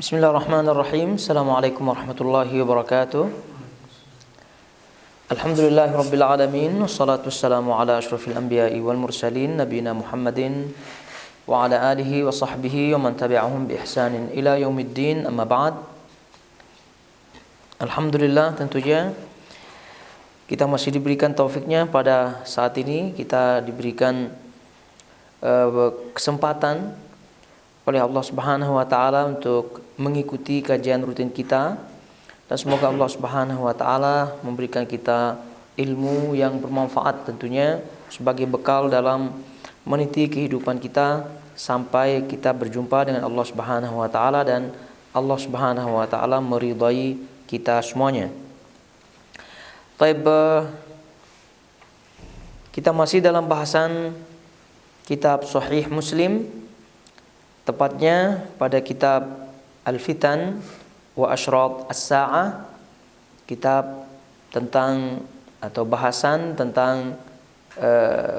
Bismillahirrahmanirrahim. Assalamualaikum warahmatullahi wabarakatuh. Alhamdulillahirabbil alamin, wassalatu wassalamu ala asyrafil anbiya'i wal mursalin nabiyina Muhammadin wa ala alihi wa sahbihi wa man tabi'ahum bi ihsanin ila yaumiddin, amma ba'd. Alhamdulillah, tentunya kita masih diberikan taufiknya pada saat ini. Kita diberikan kesempatan oleh Allah Subhanahu wa taala untuk mengikuti kajian rutin kita, dan semoga Allah Subhanahu wa taala memberikan kita ilmu yang bermanfaat tentunya sebagai bekal dalam meniti kehidupan kita sampai kita berjumpa dengan Allah Subhanahu wa taala dan Allah Subhanahu wa taala meridai kita semuanya. Baik, kita masih dalam bahasan kitab Sahih Muslim, tepatnya pada kitab Al-Fitan wa Asyrat As-Sa'ah, kitab tentang atau bahasan tentang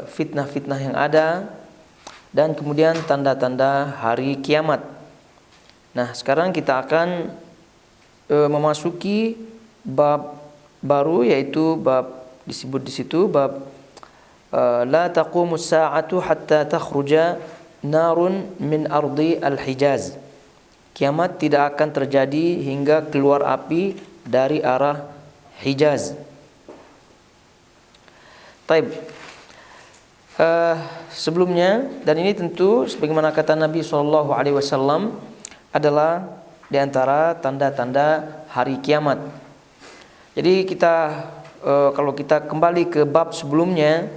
fitnah-fitnah yang ada dan kemudian tanda-tanda hari kiamat. Nah, sekarang kita akan memasuki bab baru, yaitu bab disebut di situ bab la taqumus sa'atu hatta takhruja narun min ardi al-Hijaz. Kiamat tidak akan terjadi hingga keluar api dari arah Hijaz. Taib. Sebelumnya, dan ini tentu sebagaimana kata Nabi SAW, adalah di antara tanda-tanda hari kiamat. Jadi kita kalau kita kembali ke bab sebelumnya,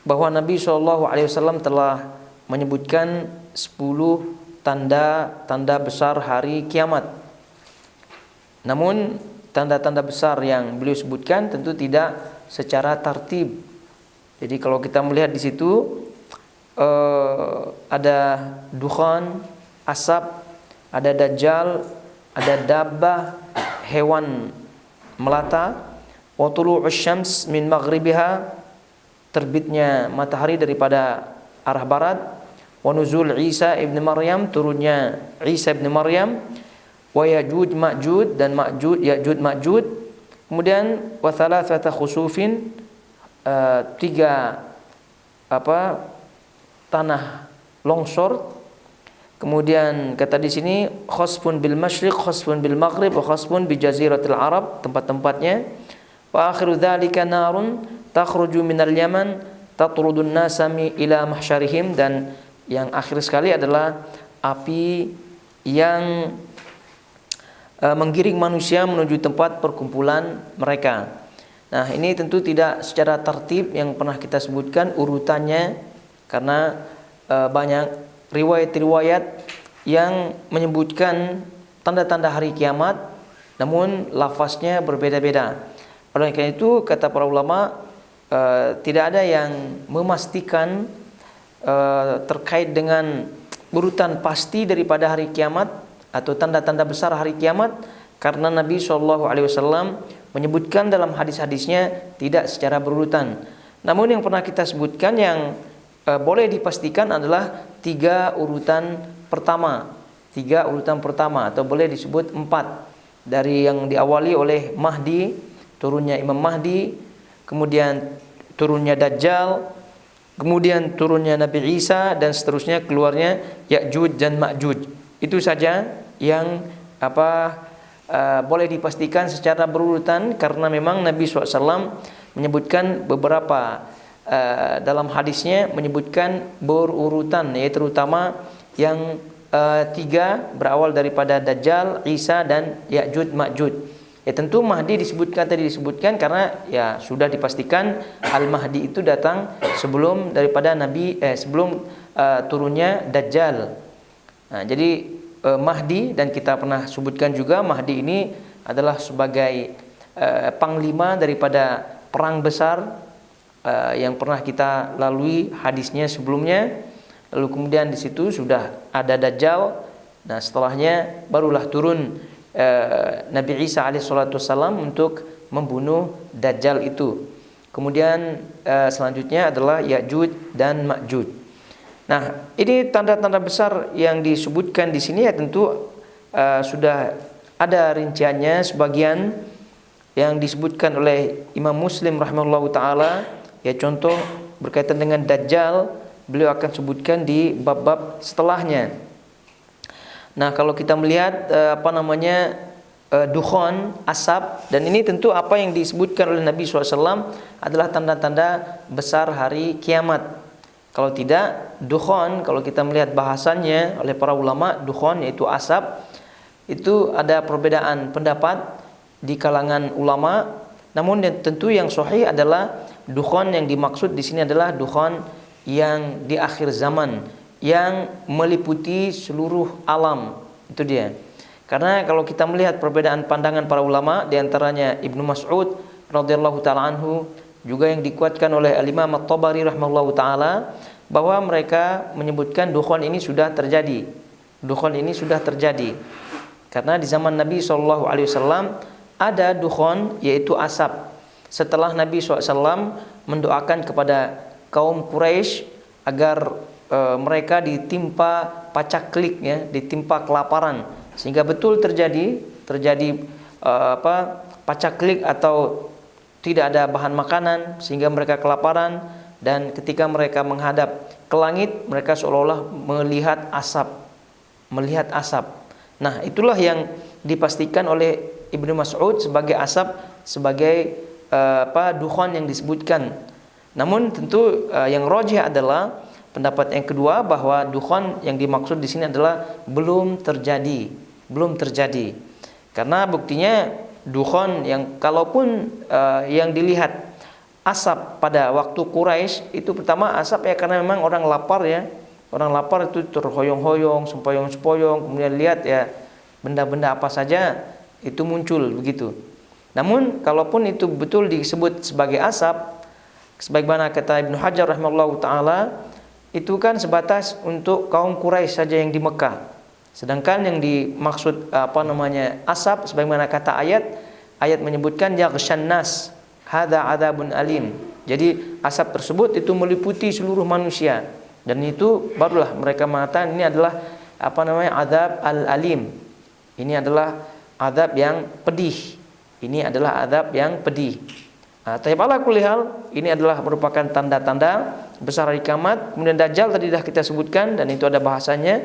bahwa Nabi SAW telah menyebutkan 10 tanda-tanda besar hari kiamat. Namun tanda-tanda besar yang beliau sebutkan tentu tidak secara tartib. Jadi kalau kita melihat di situ ada dukhan, asap, ada dajjal, ada dabbah, hewan melata, wa tulu'us syams min maghribiha, terbitnya matahari daripada arah barat, wa nuzul Isa ibn Maryam, turunnya Isa ibn Maryam, wa Ya'juj Ma'juj, dan Ya'juj Ma'juj, kemudian wa thalathata khusufin, 3 tanah longsor, kemudian kata di sini khasfun bil masyriq, khasfun bil maghrib, wa khasfun bi jaziratil Arab, tempat-tempatnya, wa akhiru dzalika narun takhruju minal Yaman tatrudun nasami ila mahsyarihim, dan yang akhir sekali adalah api yang menggiring manusia menuju tempat perkumpulan mereka. Nah, ini tentu tidak secara tertib yang pernah kita sebutkan urutannya, karena banyak riwayat-riwayat yang menyebutkan tanda-tanda hari kiamat, namun lafaznya berbeda-beda. Oleh karena itu, kata para ulama, tidak ada yang memastikan terkait dengan urutan pasti daripada hari kiamat atau tanda-tanda besar hari kiamat, karena Nabi SAW menyebutkan dalam hadis-hadisnya tidak secara berurutan. Namun yang pernah kita sebutkan yang boleh dipastikan adalah 3 urutan pertama, atau boleh disebut 4, dari yang diawali oleh Mahdi, turunnya Imam Mahdi, kemudian turunnya Dajjal, kemudian turunnya Nabi Isa, dan seterusnya keluarnya Ya'juj dan Ma'juj. Itu saja yang boleh dipastikan secara berurutan, karena memang Nabi SAW menyebutkan beberapa dalam hadisnya menyebutkan berurutan, yaitu terutama yang 3 berawal daripada Dajjal, Isa, dan Ya'juj Ma'juj. Ya, tentu Mahdi disebutkan karena ya sudah dipastikan Al-Mahdi itu datang sebelum daripada sebelum turunnya Dajjal. Nah, jadi Mahdi, dan kita pernah sebutkan juga Mahdi ini adalah sebagai panglima daripada perang besar yang pernah kita lalui hadisnya sebelumnya. Lalu kemudian di situ sudah ada Dajjal. Nah, setelahnya barulah turun Nabi Isa alaihissalam untuk membunuh Dajjal itu. Kemudian selanjutnya adalah Ya'juj dan Ma'juj. Nah, ini tanda-tanda besar yang disebutkan di sini ya tentu sudah ada rinciannya, sebagian yang disebutkan oleh Imam Muslim rahimahullahu taala, ya contoh berkaitan dengan Dajjal, beliau akan sebutkan di bab-bab setelahnya. Nah, kalau kita melihat dukhon, asap, dan ini tentu apa yang disebutkan oleh Nabi SAW adalah tanda-tanda besar hari kiamat. Kalau tidak, dukhon, kalau kita melihat bahasannya oleh para ulama, dukhon yaitu asap, itu ada perbedaan pendapat di kalangan ulama. Namun tentu yang sahih adalah dukhon yang dimaksud di sini adalah dukhon yang di akhir zaman, yang meliputi seluruh alam. Itu dia. Karena kalau kita melihat perbedaan pandangan para ulama, di antaranya Ibnu Mas'ud radhiyallahu taala anhu, juga yang dikuatkan oleh Al-Imam At-Tabari rahimahullahu taala, bahwa mereka menyebutkan dukhon ini sudah terjadi. Dukhon ini sudah terjadi. Karena di zaman Nabi SAW ada dukhon, yaitu asap. Setelah Nabi SAW mendoakan kepada kaum Quraisy agar mereka ditimpa pacaklik, ya, ditimpa kelaparan, sehingga betul terjadi pacaklik atau tidak ada bahan makanan sehingga mereka kelaparan, dan ketika mereka menghadap ke langit mereka seolah-olah melihat asap. Nah, itulah yang dipastikan oleh Ibnu Mas'ud sebagai asap, sebagai dukhon yang disebutkan. Namun tentu yang rajih adalah pendapat yang kedua, bahwa dukhon yang dimaksud di sini adalah belum terjadi. Karena buktinya dukhon yang kalaupun yang dilihat asap pada waktu Quraisy itu pertama asap, ya karena memang orang lapar, ya. Orang lapar itu terhoyong-hoyong, sempoyong-sempoyong, kemudian lihat ya benda-benda apa saja itu muncul begitu. Namun kalaupun itu betul disebut sebagai asap, sebagaimana kata Ibnu Hajar rahimahullahu taala, itu kan sebatas untuk kaum Quraisy saja yang di Mekah. Sedangkan yang dimaksud asap, sebagaimana kata ayat menyebutkan yaghshan nas hadza adzabun alim. Jadi asap tersebut itu meliputi seluruh manusia, dan itu barulah mereka mengatakan ini adalah adzab al-alim. Ini adalah adzab yang pedih. Tapi ala kulli hal, ini adalah merupakan tanda-tanda besar hari kiamat. Kemudian Dajjal tadi dah kita sebutkan, dan itu ada bahasanya.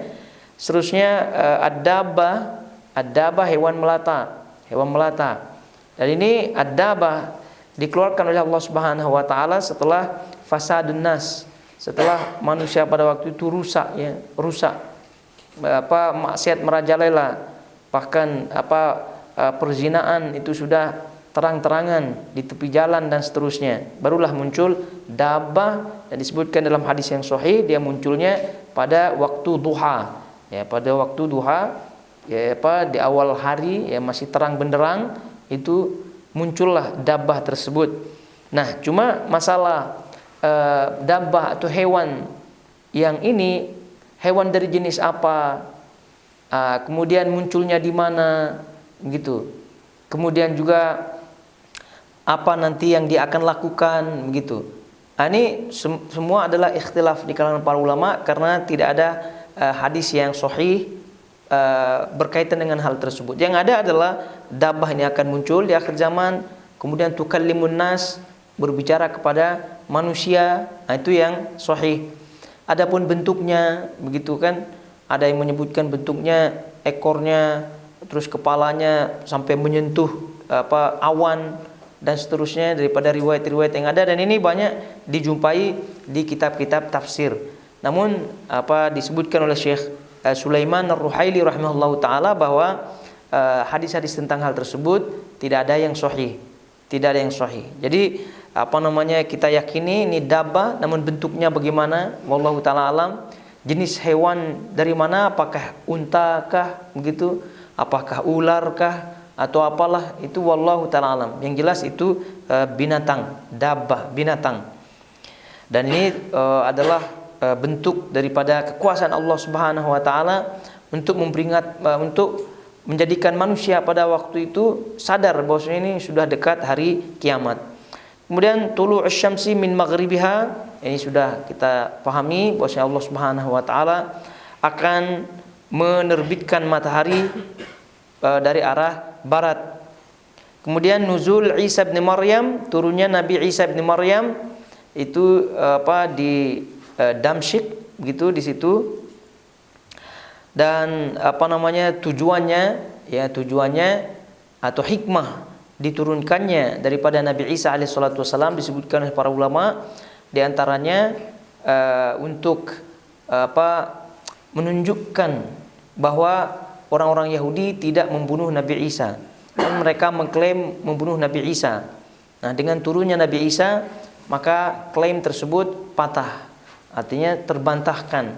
Seterusnya ad-dabah hewan melata. Dan ini ad-dabah dikeluarkan oleh Allah Subhanahu wa taala setelah fasadun nas, setelah manusia pada waktu itu rusak. Maksiat merajalela, bahkan perzinaan itu sudah terang-terangan di tepi jalan dan seterusnya. Barulah muncul dabah, dan disebutkan dalam hadis yang sahih dia munculnya pada waktu duha. Ya, pada waktu duha, di awal hari, ya masih terang benderang, itu muncullah dabah tersebut. Nah, cuma masalah dabah atau hewan yang ini, hewan dari jenis apa, kemudian munculnya di mana, gitu. Kemudian juga apa nanti yang dia akan lakukan, begitu. Ini semua adalah ikhtilaf di kalangan para ulama, karena tidak ada hadis yang sahih berkaitan dengan hal tersebut. Yang ada adalah dabah ini akan muncul di akhir zaman, kemudian tukallimun nas, berbicara kepada manusia. Nah, itu yang sahih. Adapun bentuknya, begitu kan, ada yang menyebutkan bentuknya ekornya, terus kepalanya sampai menyentuh awan dan seterusnya daripada riwayat-riwayat yang ada, dan ini banyak dijumpai di kitab-kitab tafsir. Namun disebutkan oleh Syekh Sulaiman Ar-Ruhaili rahimahullahu taala bahwa hadis-hadis tentang hal tersebut tidak ada yang sahih. Jadi kita yakini ini dabah, namun bentuknya bagaimana wallahu taala alam. Jenis hewan dari mana, apakah unta kah, begitu, apakah ular kah, atau apalah, itu wallahu taala alam. Yang jelas itu binatang, dabah, binatang. Dan ini adalah bentuk daripada kekuasaan Allah Subhanahu wa taala untuk untuk menjadikan manusia pada waktu itu sadar bahwa ini sudah dekat hari kiamat. Kemudian tulu'us syamsi min maghribiha, ini sudah kita pahami bahwa Allah Subhanahu wa taala akan menerbitkan matahari dari arah barat. Kemudian nuzul Isa bin Maryam, turunnya Nabi Isa bin Maryam itu di Damsyik begitu di situ. Dan tujuannya atau hikmah diturunkannya daripada Nabi Isa alaihissalatu wassalam disebutkan oleh para ulama, di antaranya untuk menunjukkan bahwa orang-orang Yahudi tidak membunuh Nabi Isa, dan mereka mengklaim membunuh Nabi Isa. Nah, dengan turunnya Nabi Isa, maka klaim tersebut patah, artinya terbantahkan.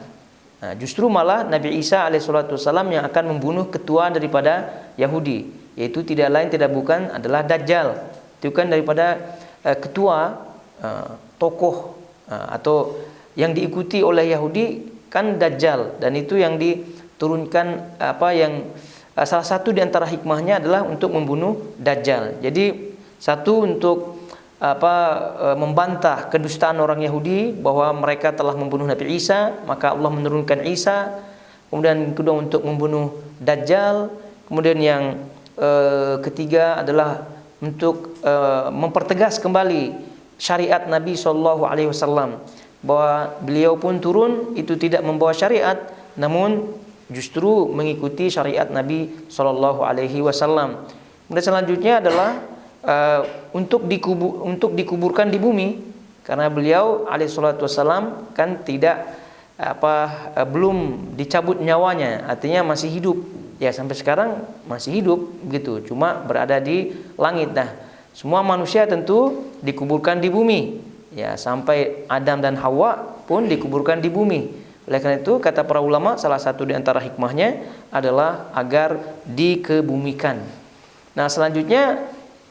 Nah, justru malah Nabi Isa alaihissalatu wassalam yang akan membunuh ketua daripada Yahudi, yaitu tidak lain tidak bukan adalah Dajjal. Itu kan daripada ketua tokoh atau yang diikuti oleh Yahudi kan Dajjal, dan itu yang diturunkan salah satu di antara hikmahnya adalah untuk membunuh Dajjal. Jadi satu untuk membantah kedustaan orang Yahudi bahwa mereka telah membunuh Nabi Isa, maka Allah menurunkan Isa. Kemudian kedua untuk membunuh Dajjal. Kemudian yang ketiga adalah untuk mempertegas kembali syariat Nabi SAW, bahwa beliau pun turun itu tidak membawa syariat, namun justru mengikuti syariat Nabi SAW. Kemudian selanjutnya adalah untuk dikuburkan di bumi, karena beliau alaihissalatu wassalam kan belum dicabut nyawanya, artinya masih hidup. Ya, sampai sekarang masih hidup begitu, cuma berada di langit. Nah, semua manusia tentu dikuburkan di bumi. Ya, sampai Adam dan Hawa pun dikuburkan di bumi. Oleh karena itu kata para ulama, salah satu di antara hikmahnya adalah agar dikebumikan. Nah, selanjutnya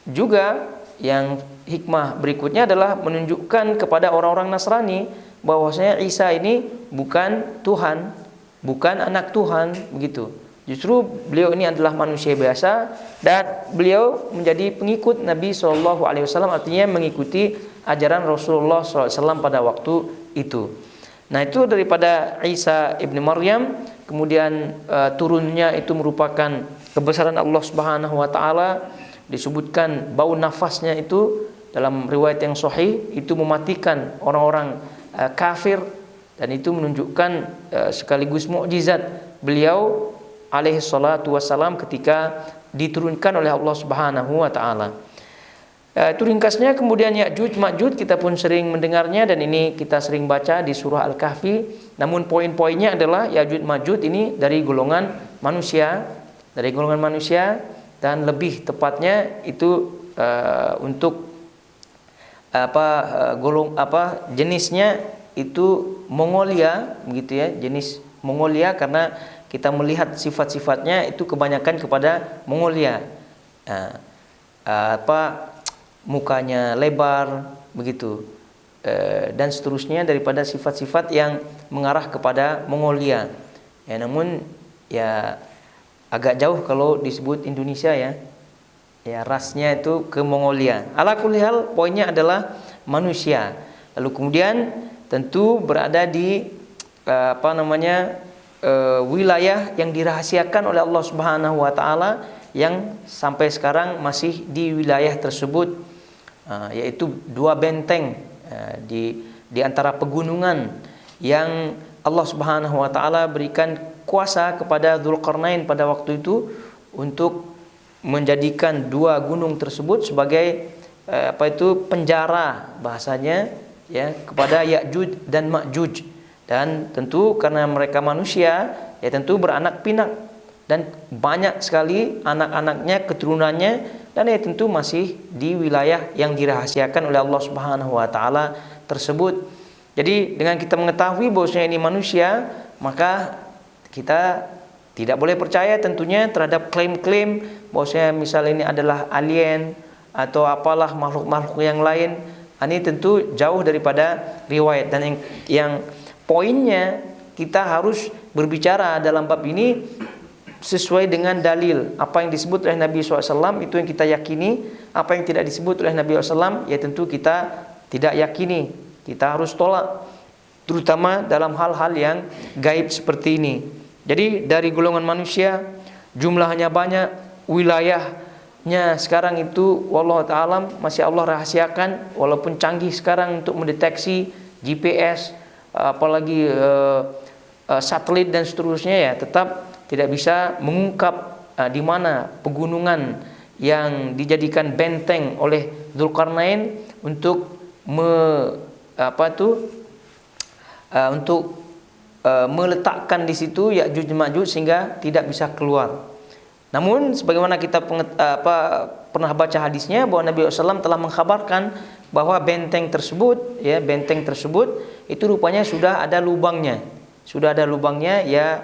juga yang hikmah berikutnya adalah menunjukkan kepada orang-orang Nasrani bahwasanya Isa ini bukan Tuhan, bukan anak Tuhan begitu. Justru beliau ini adalah manusia biasa, dan beliau menjadi pengikut Nabi SAW, artinya mengikuti ajaran Rasulullah SAW pada waktu itu. Nah, itu daripada Isa ibn Maryam. Kemudian turunnya itu merupakan kebesaran Allah Subhanahu wa taala. Disebutkan bau nafasnya itu dalam riwayat yang sahih itu mematikan orang-orang kafir, dan itu menunjukkan sekaligus mukjizat beliau alaihi salatu wassalam ketika diturunkan oleh Allah Subhanahu wa taala. Itu ringkasnya. Kemudian Ya'juj Ma'juj kita pun sering mendengarnya, dan ini kita sering baca di surah Al-Kahfi. Namun poin-poinnya adalah Ya'juj Ma'juj ini dari golongan manusia, dan lebih tepatnya itu untuk jenisnya itu Mongolia begitu ya, jenis Mongolia, karena kita melihat sifat-sifatnya itu kebanyakan kepada Mongolia. Mukanya lebar begitu, dan seterusnya daripada sifat-sifat yang mengarah kepada Mongolia. Ya, namun ya agak jauh kalau disebut Indonesia ya. Ya, rasnya itu ke Mongolia. Ala kulli hal, poinnya adalah manusia. Lalu kemudian tentu berada di wilayah yang dirahasiakan oleh Allah Subhanahu wa taala, yang sampai sekarang masih di wilayah tersebut, yaitu dua benteng di antara pegunungan yang Allah Subhanahu wa taala berikan kuasa kepada Dzulqarnain pada waktu itu untuk menjadikan dua gunung tersebut sebagai penjara bahasanya ya kepada Ya'juj dan Ma'juj. Dan tentu karena mereka manusia, ya tentu beranak pinak, dan banyak sekali anak-anaknya, keturunannya, dan ya tentu masih di wilayah yang dirahasiakan oleh Allah Subhanahu wa taala tersebut. Jadi dengan kita mengetahui bahwasanya ini manusia, maka kita tidak boleh percaya tentunya terhadap klaim-klaim bahwasanya misalnya ini adalah alien atau apalah makhluk-makhluk yang lain. Ini tentu jauh daripada riwayat, dan yang poinnya kita harus berbicara dalam bab ini sesuai dengan dalil. Apa yang disebut oleh Nabi SAW itu yang kita yakini, apa yang tidak disebut oleh Nabi SAW ya tentu kita tidak yakini, kita harus tolak, terutama dalam hal-hal yang gaib seperti ini. Jadi dari golongan manusia jumlahnya banyak, wilayahnya sekarang itu wallahu ta'ala masih Allah rahasiakan, walaupun canggih sekarang untuk mendeteksi GPS, apalagi satelit dan seterusnya, ya tetap tidak bisa mengungkap di mana pegunungan yang dijadikan benteng oleh Dzulqarnain untuk meletakkan di situ Ya'juj dan Ma'juj sehingga tidak bisa keluar. Namun sebagaimana kita pernah baca hadisnya bahwa Nabi SAW telah mengkhabarkan bahwa benteng tersebut itu rupanya sudah ada lubangnya. Sudah ada lubangnya, ya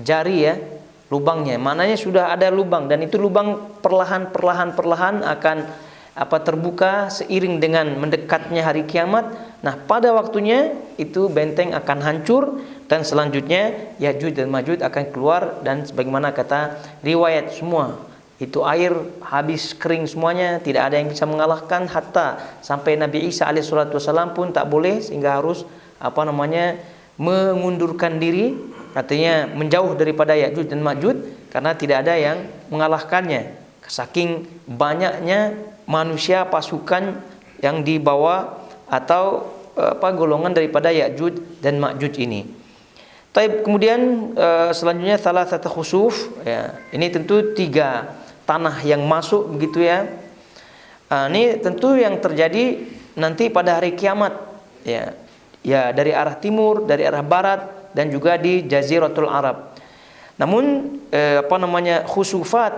jari ya lubangnya. Maknanya sudah ada lubang, dan itu lubang perlahan akan terbuka seiring dengan mendekatnya hari kiamat. Nah, pada waktunya itu benteng akan hancur dan selanjutnya Ya'juj dan Ma'juj akan keluar, dan sebagaimana kata riwayat semua itu air habis kering semuanya, tidak ada yang bisa mengalahkan, hatta sampai Nabi Isa alaihissalam pun tak boleh, sehingga harus mengundurkan diri, artinya menjauh daripada Ya'juj dan Ma'juj karena tidak ada yang mengalahkannya. Saking banyaknya manusia, pasukan yang dibawa atau golongan daripada Ya'juj dan Ma'juj ini. Kemudian selanjutnya salasatu khusuf, ya. Ini tentu 3 tanah yang masuk begitu ya. Ini tentu yang terjadi nanti pada hari kiamat, ya. Ya, dari arah timur, dari arah barat, dan juga di Jaziratul Arab. Namun khusufat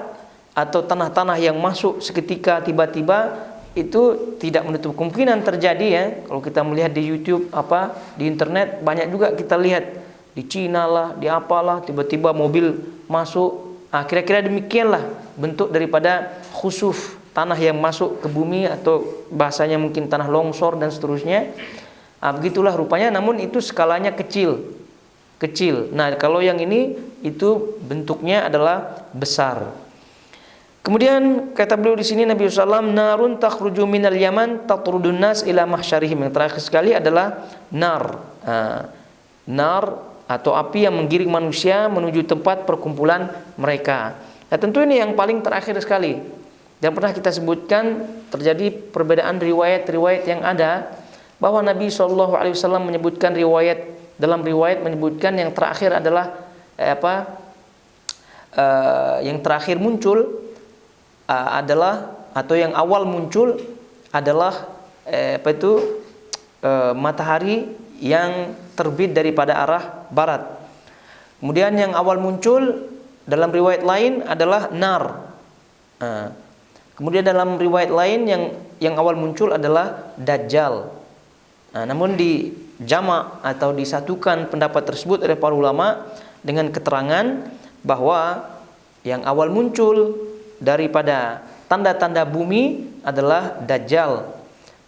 atau tanah-tanah yang masuk seketika tiba-tiba itu tidak menutup kemungkinan terjadi ya. Kalau kita melihat di YouTube di internet, banyak juga kita lihat di Cina lah, di apalah, tiba-tiba mobil masuk. Kira-kira demikianlah bentuk daripada khusuf, tanah yang masuk ke bumi, atau bahasanya mungkin tanah longsor dan seterusnya. Begitulah rupanya, namun itu skalanya kecil. Nah, kalau yang ini itu bentuknya adalah besar. Kemudian kata beliau di sini Nabi SAW, narun takhruju minal Yaman tatrudun nas ila mahsyarihim. Yang terakhir sekali adalah nar. Nar atau api yang menggiring manusia menuju tempat perkumpulan mereka. Nah, tentu ini yang paling terakhir sekali. Dan pernah kita sebutkan terjadi perbedaan riwayat-riwayat yang ada, bahwa Nabi SAW menyebutkan dalam riwayat menyebutkan yang terakhir adalah yang terakhir muncul adalah, atau yang awal muncul adalah matahari yang terbit daripada arah barat. Kemudian yang awal muncul dalam riwayat lain adalah nar. Kemudian dalam riwayat lain yang awal muncul adalah Dajjal. Namun di jama' atau disatukan pendapat tersebut oleh para ulama dengan keterangan bahwa yang awal muncul daripada tanda-tanda bumi adalah Dajjal.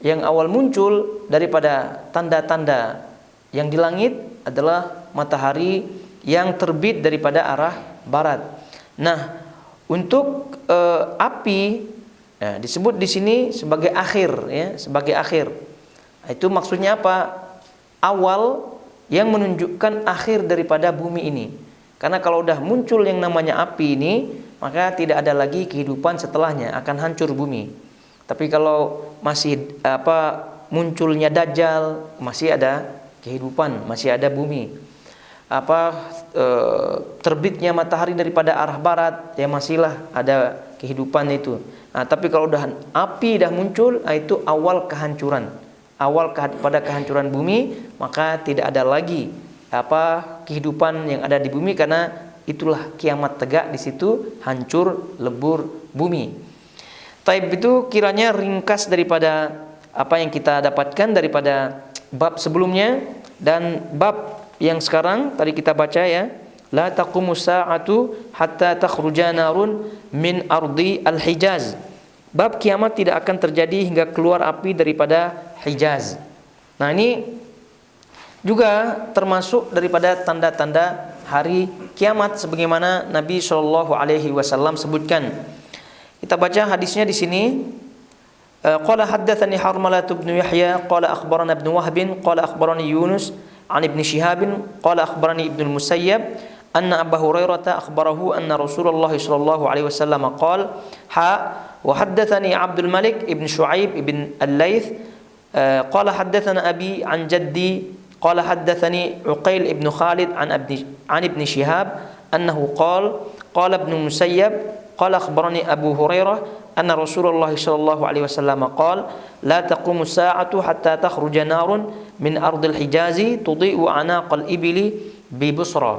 Yang awal muncul daripada tanda-tanda yang di langit adalah matahari yang terbit daripada arah barat. Nah, untuk api disebut di sini sebagai akhir, ya, sebagai akhir. Itu maksudnya apa? Awal yang menunjukkan akhir daripada bumi ini. Karena kalau udah muncul yang namanya api ini, maka tidak ada lagi kehidupan setelahnya, akan hancur bumi. Tapi kalau masih munculnya Dajjal, masih ada kehidupan, masih ada bumi. Terbitnya matahari daripada arah barat, ya masihlah ada kehidupan itu. Nah, tapi kalau udah api dah muncul, itu awal kehancuran. Awal pada kehancuran bumi, maka tidak ada lagi kehidupan yang ada di bumi, karena itulah kiamat tegak, di situ hancur lebur bumi. Itu kiranya ringkas daripada apa yang kita dapatkan daripada bab sebelumnya, dan bab yang sekarang tadi kita baca ya, la taqumus sa'atu hatta takhruja narun min ardi al-Hijaz. Bab kiamat tidak akan terjadi hingga keluar api daripada Hijaz. Nah, ini juga termasuk daripada tanda-tanda hari kiamat sebagaimana Nabi SAW sebutkan. Kita baca hadisnya di sini. Qala haddatsani Harmalah bin Yahya qala akhbarana Ibnu Wahb qala akhbarani Yunus an Ibn Shihab qala akhbarani Ibnu al-Musayyab anna Abu Hurairah akhbarahu anna Rasulullah sallallahu alaihi wasallam qala wa haddatsani Abdul Malik ibn Shu'aib ibn Al-Laits qala haddatsana abi an jaddi qala haddatsani Uqail ibn Khalid an Ibn Shihab annahu qala Ibn Musayyab qala akhbarani Abu Hurairah أن رسول الله صلى الله عليه وسلم قال لا تقوم الساعة حتى تخرج نار من أرض الحجاز تضيء أعناق الإبل ببصرى.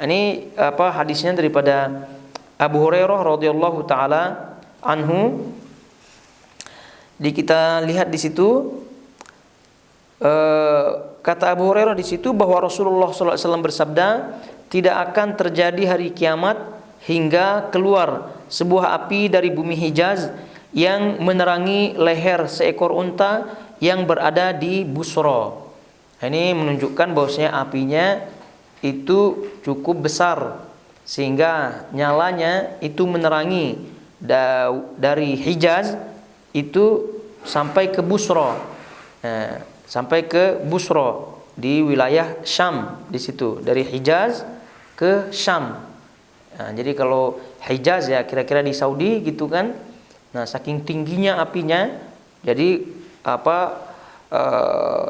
Ini hadisnya daripada Abu Hurairah radhiyallahu taala anhu. Kita lihat di situ kata Abu Hurairah di situ bahwa Rasulullah sallallahu alaihi wasallam bersabda, tidak akan terjadi hari kiamat hingga keluar sebuah api dari bumi Hijaz yang menerangi leher seekor unta yang berada di Busra. Ini menunjukkan bahwasanya apinya itu cukup besar sehingga nyalanya itu menerangi dari Hijaz itu sampai ke Busra. Sampai ke Busra di wilayah Syam di situ, dari Hijaz ke Syam. Jadi kalau Hijaz ya kira-kira di Saudi gitu kan. Nah, saking tingginya apinya, jadi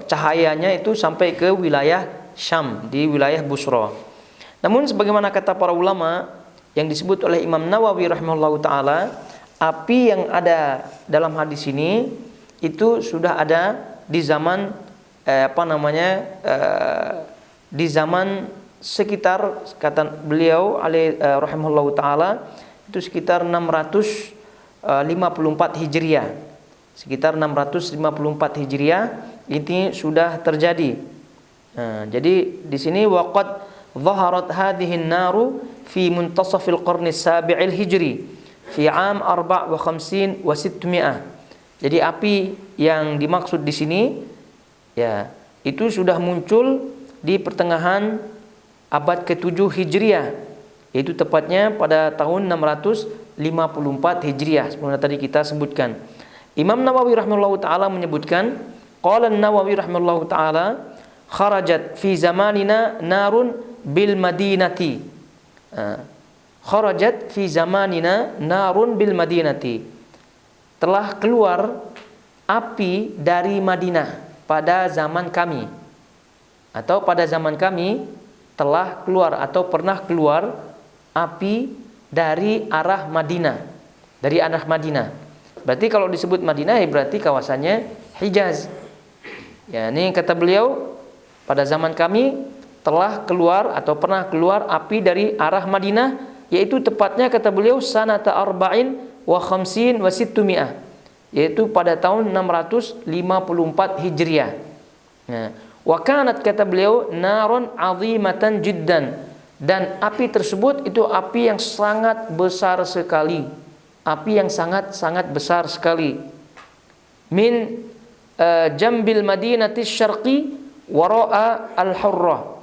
cahayanya itu sampai ke wilayah Syam di wilayah Busra. Namun sebagaimana kata para ulama yang disebut oleh Imam Nawawi rahimahullahu taala, api yang ada dalam hadis ini itu sudah ada di zaman di zaman sekitar, kata beliau rahimahullahu taala, itu sekitar 654 Hijriah. Sekitar 654 Hijriah ini sudah terjadi. Jadi di sini waqad dhaharat hadhihi an-naru fi muntasafil qarni as-sabi'il hijri fi 'am 54 wa 600. Jadi api yang dimaksud di sini ya itu sudah muncul di pertengahan abad ke-7 Hijriah, yaitu tepatnya pada tahun 654 Hijriah seperti tadi kita sebutkan. Imam Nawawi rahimahullahu taala menyebutkan, qala an-Nawawi rahimahullahu taala, kharajat fi zamanina narun bil madinati. Kharajat fi zamanina narun bil madinati. Telah keluar api dari Madinah pada zaman kami, atau pada zaman kami telah keluar atau pernah keluar api dari arah Madinah. Dari arah Madinah. Berarti kalau disebut Madinah ya berarti kawasannya Hijaz. Ya, ini kata beliau, pada zaman kami telah keluar atau pernah keluar api dari arah Madinah, yaitu tepatnya kata beliau sanata arba'in wa khamsin wa sittumi'ah, yaitu pada tahun 654 Hijriah. Nah, wa kanat kata beliau naron azimatan jiddan, dan api tersebut itu api yang sangat besar sekali, api yang sangat besar sekali. Min jambil madinati syarqi wara'a al-hurrah,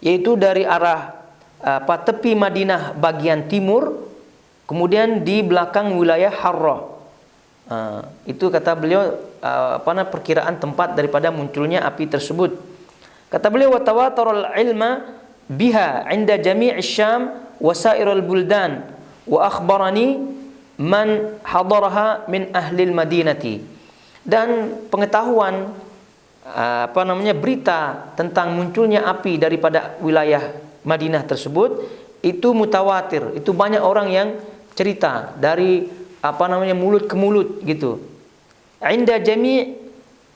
yaitu dari arah tepi Madinah bagian timur, kemudian di belakang wilayah Harrah. Itu kata beliau perkiraan tempat daripada munculnya api tersebut. Kata beliau, wa tawataral ilma biha 'inda jami'i Syam wa sairil buldan wa akhbarani man hadaraha min ahlil madinati. Dan pengetahuan berita tentang munculnya api daripada wilayah Madinah tersebut itu mutawatir, itu banyak orang yang cerita dari mulut ke mulut gitu. Inda jami'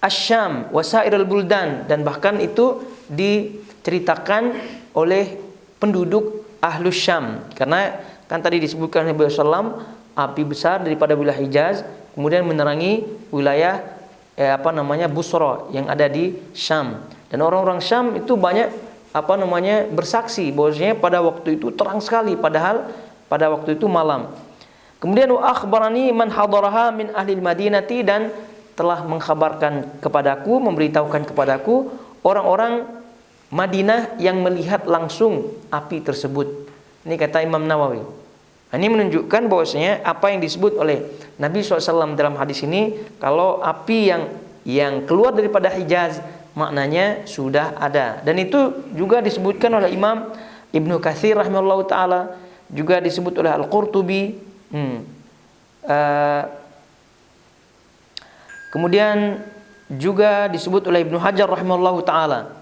asy-Syam wa sairil buldan, dan bahkan itu diceritakan oleh penduduk Ahlus Syam, karena kan tadi disebutkan Nabi sallallahu api besar daripada wilayah Hijaz kemudian menerangi wilayah Busra yang ada di Syam. Dan orang-orang Syam itu banyak bersaksi bahwasanya pada waktu itu terang sekali, padahal pada waktu itu malam. Kemudian wa akhbarani man hadaraha min ahli Madinati, dan telah mengkhabarkan kepadaku, memberitahukan kepadaku orang-orang Madinah yang melihat langsung api tersebut. Ini kata Imam Nawawi. Ini menunjukkan bahwasanya apa yang disebut oleh Nabi SAW dalam hadis ini, kalau api yang keluar daripada Hijaz maknanya sudah ada. Dan itu juga disebutkan oleh Imam Ibnu Katsir rahimahullahu taala, juga disebut oleh Al-Qurtubi. Kemudian juga disebut oleh Ibnu Hajar rahimahullahu taala.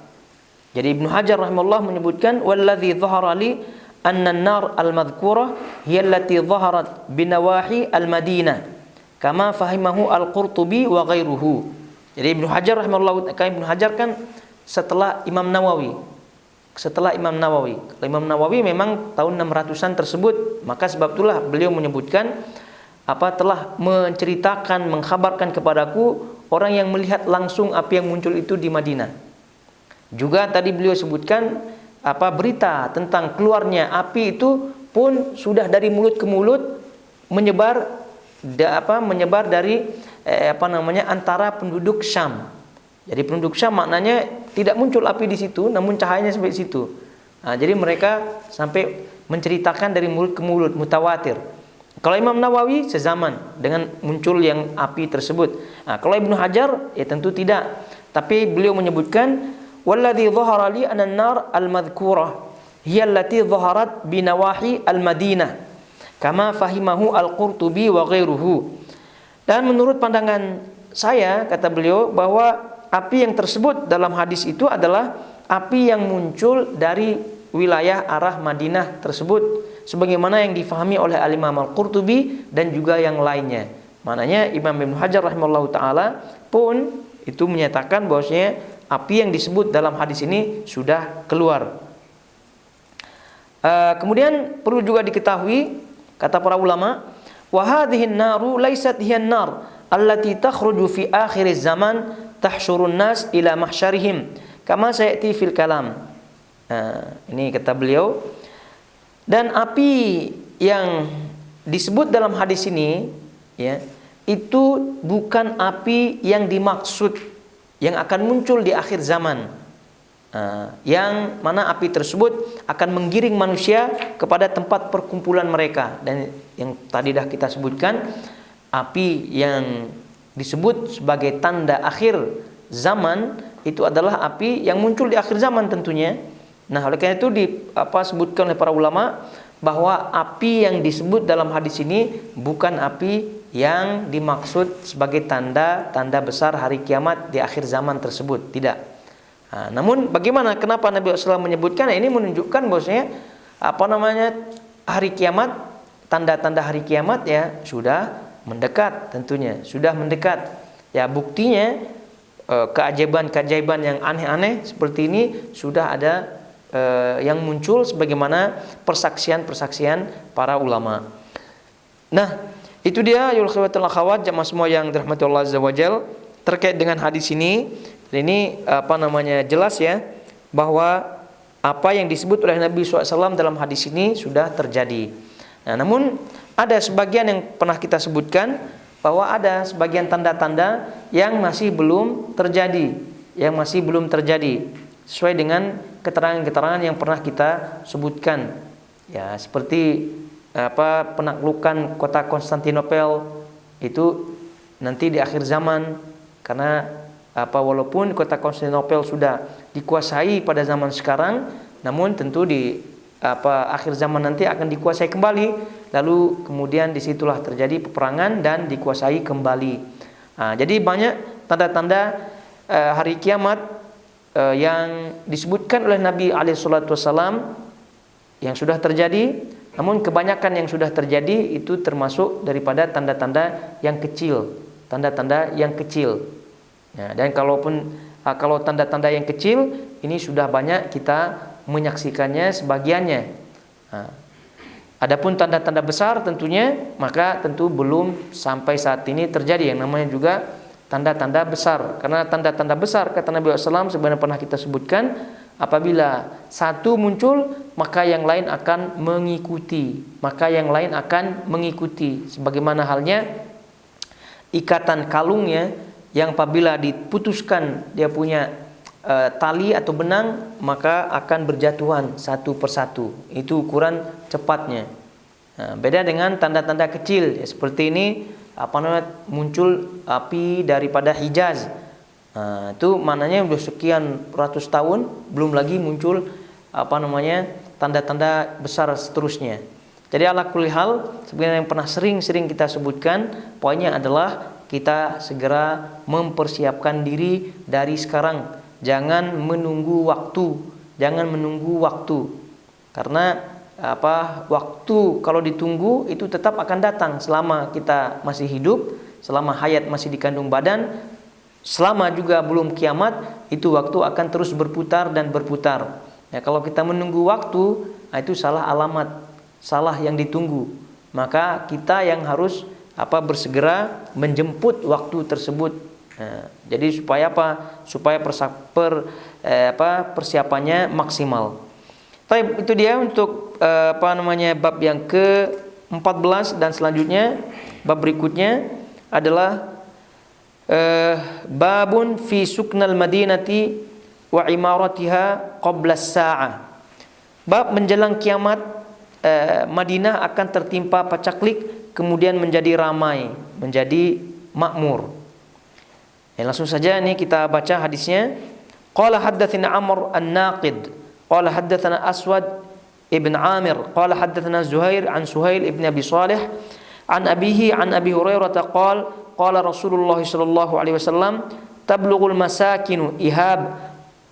Jadi Ibnu Hajar rahimahullah menyebutkan walladzi dhahara li anna an-nar al-madhkurah hiya allati dhaharat binawahi al-Madinah kama fahimahu Al-Qurtubi wa ghairuhu. Jadi Ibnu Hajar rahimahullah, Ibnu Hajar kan setelah Imam Nawawi. Kalau Imam Nawawi memang tahun 600-an tersebut, maka sebab itulah beliau menyebutkan telah menceritakan, mengkhabarkan kepadaku orang yang melihat langsung api yang muncul itu di Madinah. Juga tadi beliau sebutkan berita tentang keluarnya api itu pun sudah dari mulut ke mulut menyebar dari antara penduduk Syam. Jadi penduduk Syam maknanya tidak muncul api di situ, namun cahayanya sampai situ. Jadi mereka sampai menceritakan dari mulut ke mulut, mutawatir. Kalau Imam Nawawi sezaman dengan muncul yang api tersebut. Kalau Ibnu Hajar ya tentu tidak. Tapi beliau menyebutkan walladzi dhahara li anna an-nar al-madhkurah hiya allati dhaharat bi nawahi al-Madinah kama fahimahu Al-Qurtubi wa ghairuhu. Dan menurut pandangan saya, kata beliau, bahwa api yang tersebut dalam hadis itu adalah api yang muncul dari wilayah arah Madinah tersebut, sebagaimana yang difahami oleh Al-Imam Al-Qurtubi dan juga yang lainnya. Maknanya Imam Ibnu Hajar rahimahullahu taala pun itu menyatakan bahwasanya api yang disebut dalam hadis ini sudah keluar. Kemudian perlu juga diketahui, kata para ulama, wa hadhihi an-naru laysat hiya an-nar allati takhruju fi akhir zaman tahsyurun nas ila mahsyarihim kama sayati fil kalam. Ini kata beliau, dan api yang disebut dalam hadis ini ya, itu bukan api yang dimaksud yang akan muncul di akhir zaman, yang mana api tersebut akan menggiring manusia kepada tempat perkumpulan mereka. Dan yang tadi dah kita sebutkan, api yang disebut sebagai tanda akhir zaman itu adalah api yang muncul di akhir zaman tentunya. Nah, oleh karena itu disebutkan oleh para ulama bahwa api yang disebut dalam hadis ini bukan api yang dimaksud sebagai tanda-tanda besar hari kiamat di akhir zaman tersebut, tidak. Namun bagaimana, kenapa Nabi SAW menyebutkan? Ini menunjukkan bahwasanya hari kiamat, tanda-tanda hari kiamat ya sudah mendekat, tentunya sudah mendekat. Ya buktinya keajaiban-keajaiban yang aneh-aneh seperti ini sudah ada yang muncul sebagaimana persaksian-persaksian para ulama. Nah, itu dia ayul khiwatul akhawat, jamaah semua yang dirahmati Allah Azza wa Jal, terkait dengan hadis ini. Ini jelas ya bahwa apa yang disebut oleh Nabi SAW dalam hadis ini sudah terjadi. Nah, namun ada sebagian yang pernah kita sebutkan bahwa ada sebagian tanda-tanda yang masih belum terjadi, sesuai dengan keterangan-keterangan yang pernah kita sebutkan. Ya, seperti penaklukan kota Konstantinopel itu nanti di akhir zaman, karena walaupun kota Konstantinopel sudah dikuasai pada zaman sekarang, namun tentu di akhir zaman nanti akan dikuasai kembali, lalu kemudian disitulah terjadi peperangan dan dikuasai kembali. Jadi banyak tanda-tanda hari kiamat yang disebutkan oleh Nabi SAW yang sudah terjadi. Namun kebanyakan yang sudah terjadi itu termasuk daripada tanda-tanda yang kecil, Ya, dan kalau tanda-tanda yang kecil ini sudah banyak kita menyaksikannya sebagiannya. Adapun tanda-tanda besar tentunya maka tentu belum sampai saat ini terjadi, yang namanya juga tanda-tanda besar. Karena tanda-tanda besar kata Nabi SAW sebenarnya pernah kita sebutkan, apabila satu muncul maka yang lain akan mengikuti, sebagaimana halnya ikatan kalungnya yang apabila diputuskan dia punya tali atau benang, maka akan berjatuhan satu persatu. Itu ukuran cepatnya. Beda dengan tanda-tanda kecil seperti ini, muncul api daripada Hijaz. Nah, itu maknanya udah sekian ratus tahun belum lagi muncul tanda-tanda besar seterusnya. Jadi ala kulli hal, sebenarnya yang pernah sering-sering kita sebutkan, poinnya adalah kita segera mempersiapkan diri dari sekarang. Jangan menunggu waktu, Karena waktu kalau ditunggu itu tetap akan datang selama kita masih hidup, selama hayat masih dikandung badan, selama juga belum kiamat, itu waktu akan terus berputar dan berputar. Ya, kalau kita menunggu waktu, itu salah alamat, salah yang ditunggu. Maka kita yang harus bersegera menjemput waktu tersebut. Nah, jadi supaya Supaya persiapannya maksimal. Baik, itu dia untuk bab yang ke-14, dan selanjutnya bab berikutnya adalah babun fi suknal madinati wa imaratiha qabla as-sa'ah. Bab menjelang kiamat, Madinah akan tertimpa pacaklik, kemudian menjadi ramai, menjadi makmur. Langsung saja ini kita baca hadisnya. Qala haddatsana Amr an-Naqid, qala haddatsana Aswad ibn Amir, qala haddatsana Zuhair an Suhail ibn Abi Salih an abihi an Abi Hurairah qala qala Rasulullah sallallahu alaihi wasallam tablughul masakinu ihab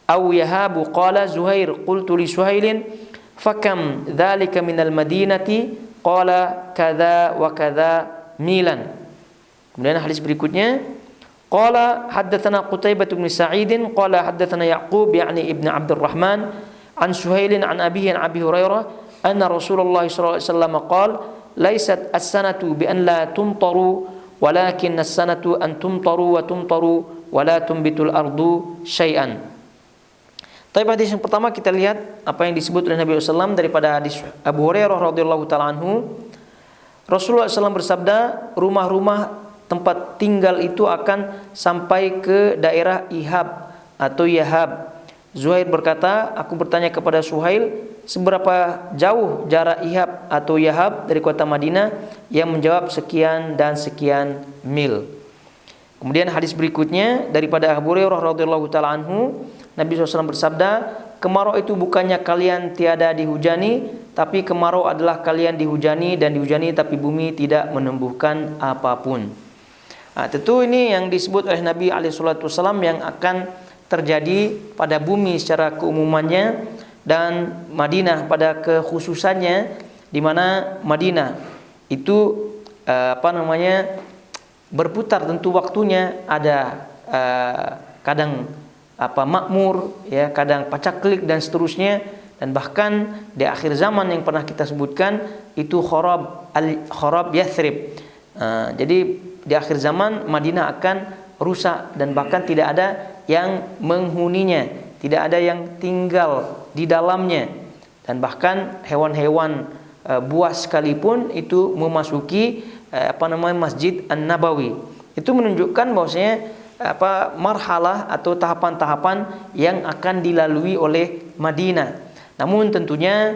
aw yahabu. Qala Zuhair qultu li Suhailin fakam dzalika minal madinati, qala kadza wa kadza milan. Kemudian hadis berikutnya, qala haddatsana Qutaibah bin Sa'id qala haddatsana Yaqub yakni ibn Abdurrahman an Suhailin an abihi an Abi Hurairah anna Rasulullah sallallahu alaihi wasallam qala laysat as-sanatu bi an la tumtaru walakin as-sanatu an tumtaru wa tumtaru wa la tumbitul ardu syai'an. Tapi hadis yang pertama kita lihat apa yang disebut oleh Nabi SAW daripada hadis Abu Hurairah radhiyallahu taala anhu. Rasulullah SAW bersabda, rumah-rumah tempat tinggal itu akan sampai ke daerah Ihab atau Yahab. Zuhair berkata, aku bertanya kepada Suhail, seberapa jauh jarak Ihab atau Yahab dari kota Madinah? Yang menjawab sekian dan sekian mil. Kemudian hadis berikutnya daripada Abu Hurairah radhiyallahu taala anhu, Nabi SAW bersabda, kemarau itu bukannya kalian tiada dihujani, tapi kemarau adalah kalian dihujani dan dihujani tapi bumi tidak menumbuhkan apapun. Tentu ini yang disebut oleh Nabi SAW yang akan terjadi pada bumi secara keumumannya dan Madinah pada kekhususannya, di mana Madinah itu berputar tentu waktunya, ada kadang makmur, ya, kadang pacaklik dan seterusnya, dan bahkan di akhir zaman yang pernah kita sebutkan itu kharab Yathrib. Jadi di akhir zaman Madinah akan rusak dan bahkan tidak ada yang menghuninya, tidak ada yang tinggal di dalamnya, dan bahkan hewan-hewan buas sekalipun itu memasuki Masjid An-Nabawi. Itu menunjukkan bahwasanya marhalah atau tahapan-tahapan yang akan dilalui oleh Madinah. Namun tentunya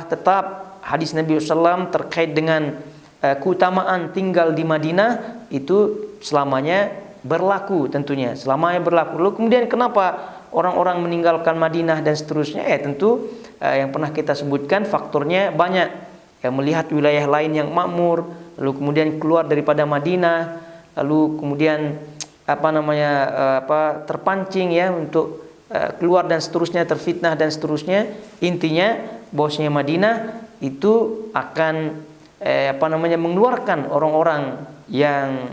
tetap hadis Nabi SAW terkait dengan keutamaan tinggal di Madinah itu selamanya berlaku, tentunya selamanya berlaku. Lalu kemudian kenapa orang-orang meninggalkan Madinah dan seterusnya? Tentu yang pernah kita sebutkan faktornya banyak. Yang melihat wilayah lain yang makmur, lalu kemudian keluar daripada Madinah, lalu kemudian terpancing ya untuk keluar dan seterusnya, terfitnah dan seterusnya. Intinya bahwasanya Madinah itu akan mengeluarkan orang-orang yang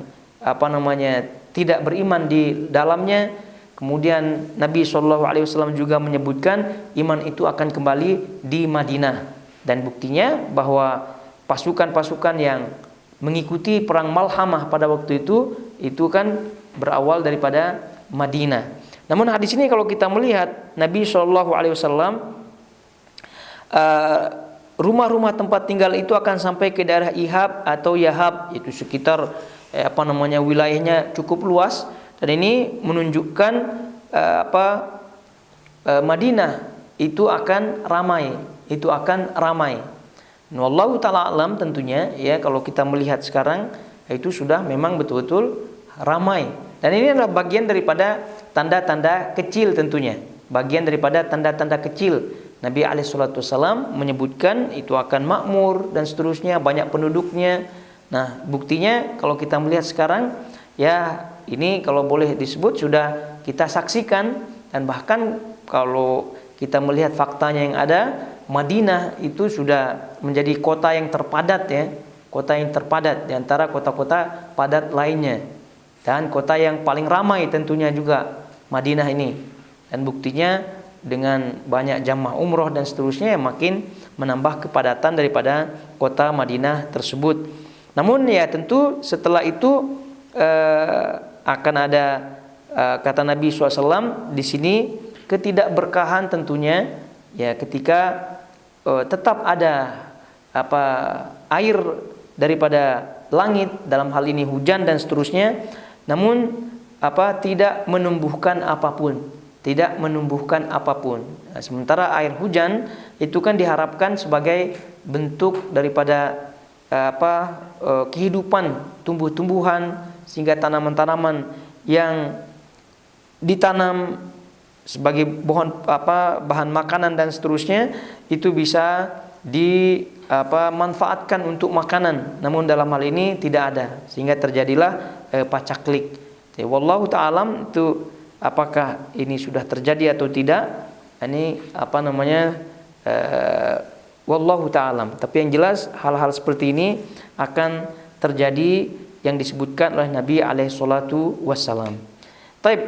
tidak beriman di dalamnya. Kemudian Nabi SAW juga menyebutkan iman itu akan kembali di Madinah, dan buktinya bahwa pasukan-pasukan yang mengikuti perang Malhamah pada waktu itu kan berawal daripada Madinah. Namun hadis ini kalau kita melihat Nabi SAW rumah-rumah tempat tinggal itu akan sampai ke daerah Ihab atau Yahab, itu sekitar wilayahnya cukup luas, dan ini menunjukkan Madinah itu akan ramai. Wallahu taala alam, tentunya ya kalau kita melihat sekarang itu sudah memang betul-betul ramai. Dan ini adalah bagian daripada tanda-tanda kecil tentunya. Bagian daripada tanda-tanda kecil. Nabi SAW menyebutkan itu akan makmur dan seterusnya, banyak penduduknya. Nah, buktinya kalau kita melihat sekarang, ya ini kalau boleh disebut sudah kita saksikan. Dan bahkan kalau kita melihat faktanya yang ada, Madinah itu sudah menjadi kota yang terpadat ya. Kota yang terpadat di antara kota-kota padat lainnya. Dan kota yang paling ramai tentunya juga Madinah ini. Dan buktinya dengan banyak jamaah umroh dan seterusnya yang makin menambah kepadatan daripada kota Madinah tersebut. Namun ya tentu setelah itu akan ada kata Nabi SAW di sini ketidakberkahan tentunya ya ketika tetap ada air daripada langit, dalam hal ini hujan dan seterusnya, namun tidak menumbuhkan apapun. Tidak menumbuhkan apapun. Nah, sementara air hujan itu kan diharapkan sebagai bentuk daripada kehidupan tumbuh-tumbuhan, sehingga tanaman-tanaman yang ditanam sebagai bahan makanan dan seterusnya itu bisa manfaatkan untuk makanan. Namun dalam hal ini tidak ada, sehingga terjadilah pacaklik. Wallahu ta'alam itu apakah ini sudah terjadi atau tidak, ini wallahu ta'alam. Tapi yang jelas hal-hal seperti ini akan terjadi yang disebutkan oleh Nabi alaihi salatu wassalam. Taib,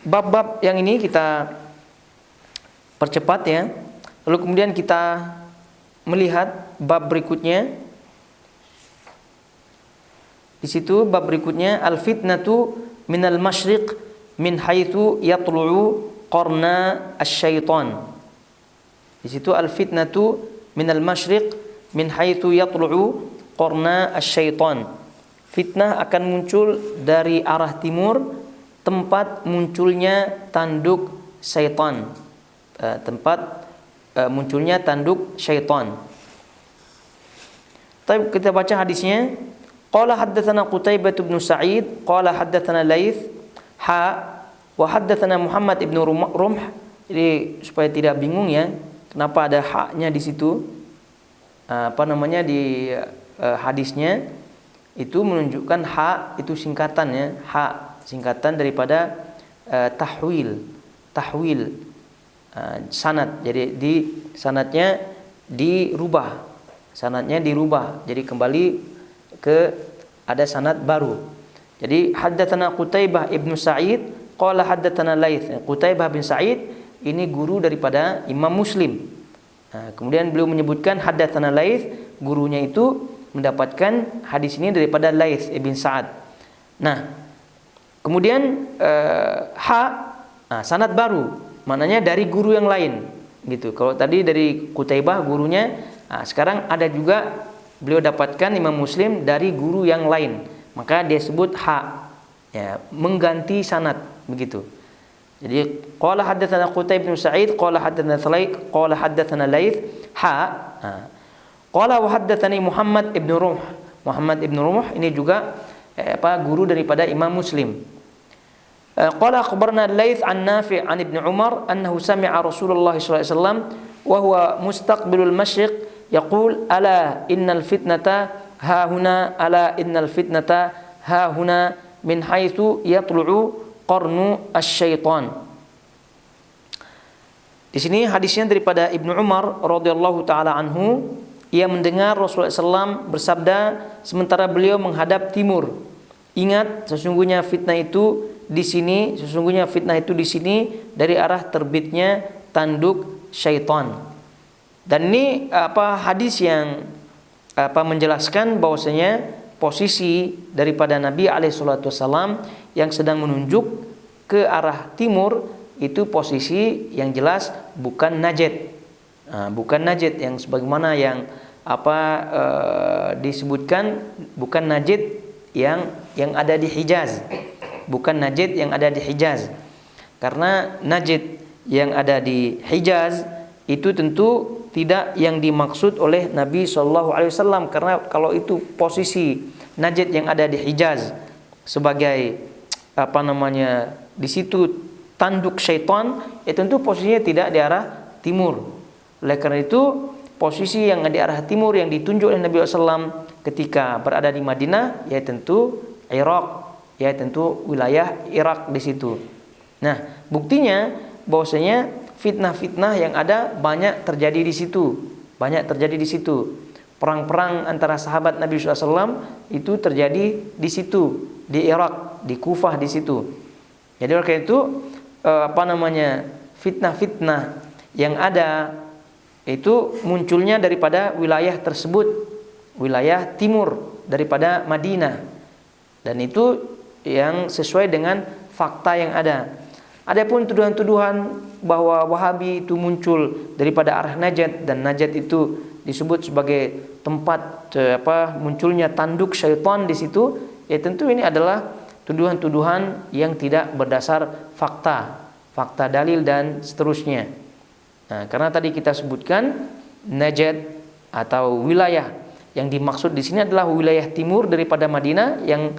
bab-bab yang ini kita percepat ya. Lalu kemudian kita melihat bab berikutnya. Di situ bab berikutnya al-fitnatu minal masyriq min haitsu yatlu'u qarna asy-syaitan. Di situ al-fitnatu minal masyriq min haitsu yatlu'u qarna asy-syaitan. Fitnah akan muncul dari arah timur, tempat munculnya tanduk syaitan. Munculnya tanduk syaitan. Tapi kita baca hadisnya. Qala haddatsana Qutaibah bin Sa'id qala haddatsana Laits wa haddatsana Muhammad ibn Rumh. Jadi supaya tidak bingung ya, kenapa ada haknya di situ? Di hadisnya itu menunjukkan hak itu singkatannya, hak singkatan daripada tahwil sanad. Jadi di sanadnya dirubah. Jadi kembali ke ada sanad baru. Jadi haddatsana Qutaibah ibnu Sa'id qala haddatsana Laits. Qutaibah bin Sa'id ini guru daripada Imam Muslim. Kemudian beliau menyebutkan haddatsana Laits, gurunya itu mendapatkan hadis ini daripada Laits ibn Sa'ad. Nah, kemudian sanad baru, maknanya dari guru yang lain gitu. Kalau tadi dari Qutaibah gurunya, sekarang ada juga beliau dapatkan Imam Muslim dari guru yang lain, maka dia sebut ya, mengganti sanad begitu. Jadi qala haddatsana Qutaibah bin Sa'id qala haddatsana Laits qala wa haddatsani Muhammad ibn Rumh. Muhammad ibn Rumh ini juga guru daripada Imam Muslim. Qala akhbarna Laits an Nafi' an Ibn Umar annahu sami'a Rasulullah sallallahu alaihi wasallam wa huwa mustaqbilul masyriq yaqul ala innal fitnata ha huna min haitsu yatlu'u qarnu asy-syaitan. Di sini hadisnya daripada Ibnu Umar radhiyallahu taala anhu, ia mendengar Rasulullah SAW bersabda sementara beliau menghadap timur, ingat sesungguhnya fitnah itu di sini dari arah terbitnya tanduk syaitan. Dan ini hadis yang menjelaskan bahwasanya posisi daripada Nabi alaihissalam yang sedang menunjuk ke arah timur itu posisi yang jelas bukan najd. Bukan najd yang sebagaimana yang disebutkan, bukan najd yang ada di Hijaz. Bukan najd yang ada di Hijaz. Karena najd yang ada di Hijaz itu tentu tidak yang dimaksud oleh Nabi SAW, karena kalau itu posisi najd yang ada di Hijaz, sebagai di situ tanduk syaitan, ya tentu posisinya tidak di arah timur. Oleh karena itu posisi yang di arah timur yang ditunjuk oleh Nabi SAW ketika berada di Madinah, ya tentu Irak, ya tentu wilayah Irak di situ. Nah, buktinya bahwasanya fitnah-fitnah yang ada banyak terjadi di situ, Perang-perang antara sahabat Nabi SAW itu terjadi di situ, di Irak, di Kufah di situ. Jadi oleh karena itu fitnah-fitnah yang ada itu munculnya daripada wilayah tersebut, wilayah timur daripada Madinah. Dan itu yang sesuai dengan fakta yang ada. Adapun tuduhan-tuduhan bahwa Wahabi itu muncul daripada arah Najd, dan Najd itu disebut sebagai tempat munculnya tanduk syaitan di situ, ya tentu ini adalah tuduhan-tuduhan yang tidak berdasar fakta dalil dan seterusnya. Nah, karena tadi kita sebutkan Najd atau wilayah yang dimaksud di sini adalah wilayah timur daripada Madinah, yang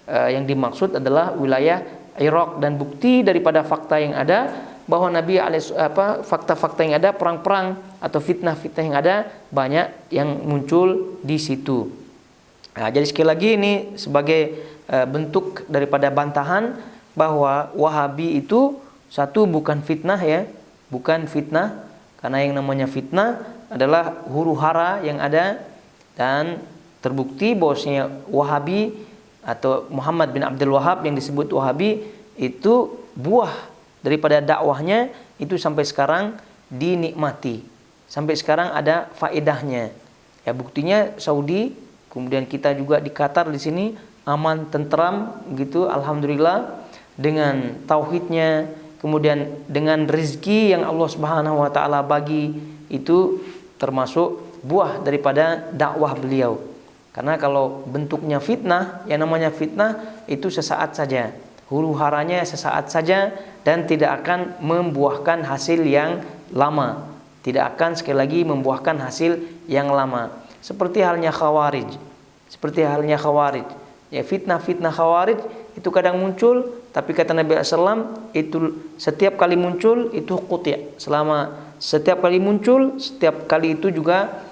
yang dimaksud adalah wilayah Irak, dan bukti daripada fakta yang ada bahwa Nabi fakta-fakta yang ada, perang-perang atau fitnah-fitnah yang ada banyak yang muncul di situ. Nah, jadi sekali lagi ini sebagai bentuk daripada bantahan bahwa Wahabi itu satu bukan fitnah, ya, bukan fitnah, karena yang namanya fitnah adalah huru-hara yang ada, dan terbukti bahwasanya Wahabi atau Muhammad bin Abdul Wahab yang disebut Wahabi itu buah daripada dakwahnya itu sampai sekarang dinikmati, sampai sekarang ada faedahnya. Ya, buktinya Saudi, kemudian kita juga di Qatar di sini aman, tentram gitu, alhamdulillah, dengan tauhidnya, kemudian dengan rezeki yang Allah Subhanahu wa taala bagi, itu termasuk buah daripada dakwah beliau. Karena kalau bentuknya fitnah, yang namanya fitnah itu sesaat saja, huru-haranya sesaat saja, dan tidak akan membuahkan hasil yang lama, tidak akan sekali lagi membuahkan hasil yang lama. Seperti halnya Khawarij, ya, fitnah-fitnah Khawarij itu kadang muncul, tapi kata Nabi SAW itu setiap kali muncul itu qutya, selama setiap kali muncul, setiap kali itu juga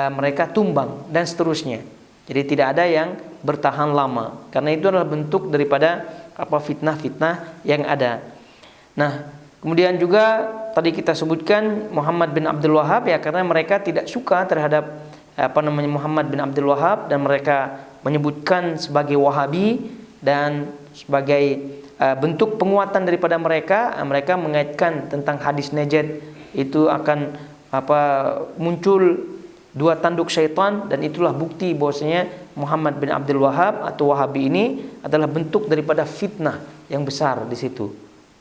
mereka tumbang dan seterusnya. Jadi tidak ada yang bertahan lama, karena itu adalah bentuk daripada fitnah-fitnah yang ada. Nah, kemudian juga tadi kita sebutkan Muhammad bin Abdul Wahab, ya, karena mereka tidak suka terhadap Muhammad bin Abdul Wahab, dan mereka menyebutkan sebagai Wahabi, dan sebagai bentuk penguatan daripada mereka mengaitkan tentang hadis Najd itu akan muncul dua tanduk syaitan, dan itulah bukti bahwasanya Muhammad bin Abdul Wahab atau Wahabi ini adalah bentuk daripada fitnah yang besar di situ.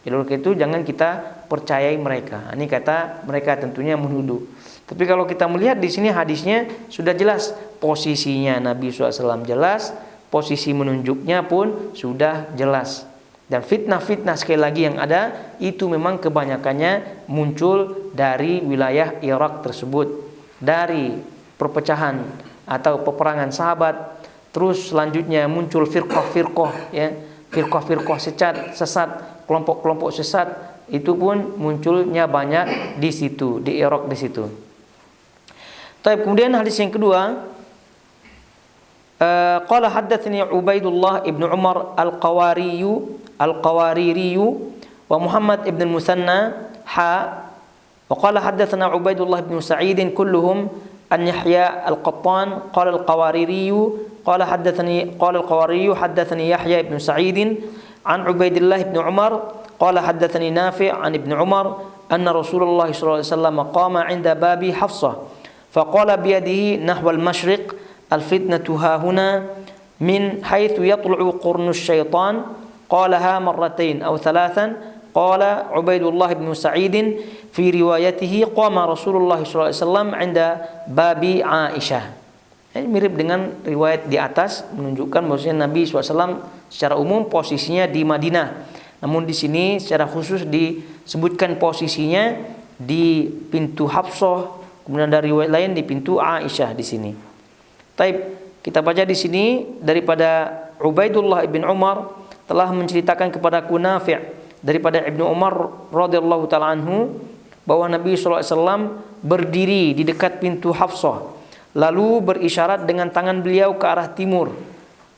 Jadi oleh itu jangan kita percayai mereka. Ini kata mereka tentunya menuduh. Tapi kalau kita melihat di sini hadisnya sudah jelas posisinya Nabi SAW, jelas posisi menunjuknya pun sudah jelas. Dan fitnah-fitnah sekali lagi yang ada itu memang kebanyakannya muncul dari wilayah Irak tersebut, dari perpecahan atau peperangan sahabat. Terus selanjutnya muncul firqah-firqah, ya, firqah-firqah sesat, kelompok-kelompok sesat, itu pun munculnya banyak di situ, di Irak di situ. Kemudian hadis yang kedua, qala haddatsani Ubaidullah ibn Umar al-Qawariri wa Muhammad ibn al-Musanna وقال حدثنا عبيد الله بن سعيد كلهم عن يحيى القطان قال القواريري حدثني يحيى بن سعيد عن عبيد الله بن عمر قال حدثني نافع عن ابن عمر أن رسول الله صلى الله عليه وسلم قام عند باب حفصة فقال بيده نحو المشرق الفتنة ها هنا من حيث يطلع قرن الشيطان قالها مرتين أو ثلاثا قال عبيد الله بن سعيد في روايته قام رسول الله صلى الله عليه وسلم عند باب عائشة. Ini mirip dengan riwayat di atas, menunjukkan bahwasanya Nabi SAW secara umum posisinya di Madinah. Namun di sini secara khusus disebutkan posisinya di pintu Hafsah, kemudian dari riwayat lain di pintu Aisyah di sini. Taib, kita baca di sini daripada Ubaidullah ibn Umar telah menceritakan kepadaku Nafi' daripada Ibnu Umar radhiyallahu taala anhu bahwa Nabi sallallahu alaihi wasallam berdiri di dekat pintu Hafsah lalu berisyarat dengan tangan beliau ke arah timur.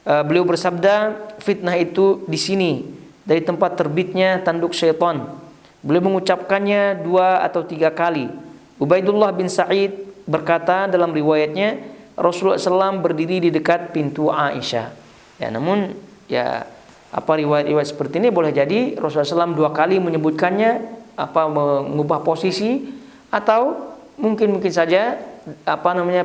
Beliau bersabda, fitnah itu di sini, dari tempat terbitnya tanduk syaitan. Beliau mengucapkannya 2 atau 3 kali. Ubaidullah bin Sa'id berkata dalam riwayatnya, Rasulullah SAW berdiri di dekat pintu Aisyah. Ya, namun ya riwayat-riwayat seperti ini boleh jadi Rasulullah SAW 2 kali menyebutkannya, mengubah posisi, atau mungkin saja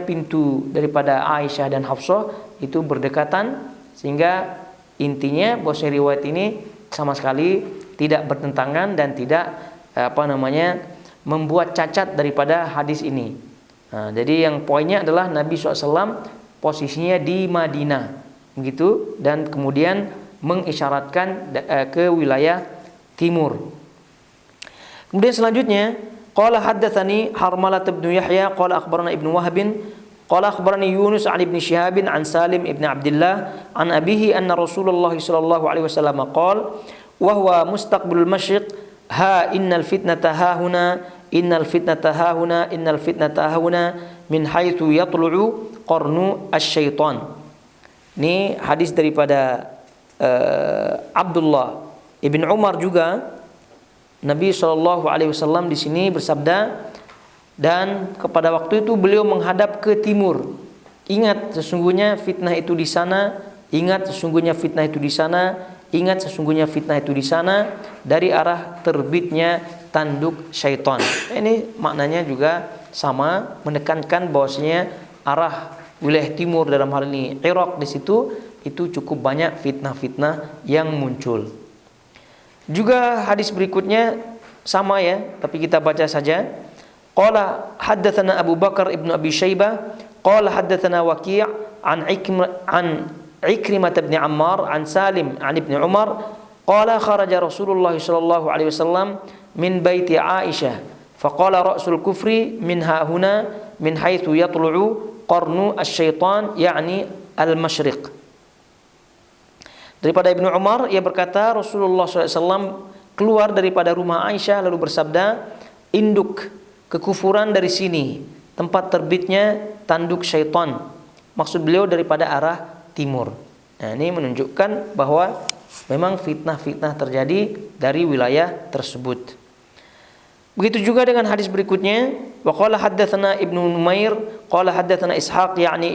pintu daripada Aisyah dan Hafsah itu berdekatan, sehingga intinya bahwa riwayat ini sama sekali tidak bertentangan dan tidak membuat cacat daripada hadis ini. Nah, jadi yang poinnya adalah Nabi SAW posisinya di Madinah, begitu, dan kemudian mengisyaratkan ke wilayah timur. Kemudian selanjutnya, qala haddatsani Harmalah bin Yahya qala akhbarana Ibnu Wahb qala akhbarani Yunus an Ibn Shihab an Salim ibn Abdullah an abihi anna Rasulullah sallallahu alaihi wasallam qala wa huwa mustaqbilul masyriq ha innal fitnata hahuna innal fitnata hahuna innal fitnata hahuna min haitsu yatlu'u qarnu asy-syaitan. Ini hadis daripada Abdullah ibn Umar juga. Nabi SAW di sini bersabda, dan kepada waktu itu beliau menghadap ke timur. Ingat sesungguhnya fitnah itu di sana, ingat sesungguhnya fitnah itu di sana, ingat sesungguhnya fitnah itu di sana, dari arah terbitnya tanduk syaitan. Ini maknanya juga sama, menekankan bahwasanya arah wilayah timur dalam hal ini Irak di situ itu cukup banyak fitnah-fitnah yang muncul. Juga hadis berikutnya sama ya, tapi kita baca saja. Qala haddatsana Abu Bakar ibnu Abi Syaibah qala haddatsana Waqi' an Ikrimah bin Ammar an Salim an Ibnu Umar qala kharaja Rasulullah sallallahu alaihi wasallam min baiti Aisyah faqala ra'sul kufri min hahuna min haitsu yatlu'u qarnu asy-syaitan ya'ni al-masyriq. Daripada Ibnu Umar, ia berkata Rasulullah SAW keluar daripada rumah Aisyah lalu bersabda, induk kekufuran dari sini, tempat terbitnya tanduk syaitan. Maksud beliau daripada arah timur. Nah, ini menunjukkan bahwa memang fitnah-fitnah terjadi dari wilayah tersebut. Begitu juga dengan hadis berikutnya, wa qala haddatsana Ibnu Numair qala haddatsana Ishaq yakni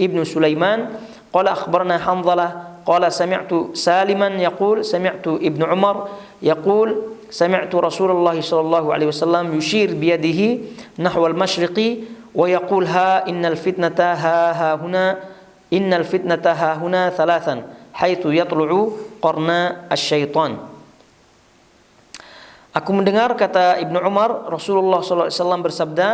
Ibnu Sulaiman qala akhbarana Hanzalah qala sami'tu Saliman yaqul sami'tu Ibnu Umar yaqul sami'tu Rasulullah sallallahu alaihi wasallam yushir biyadihi nahwa al-masyriqi wa yaqul ha innal fitnata ha huna thalathan haitsu yatlu'u qarna asy-syaitan. Aku mendengar, kata Ibnu Umar, Rasulullah sallallahu alaihi wasallam bersabda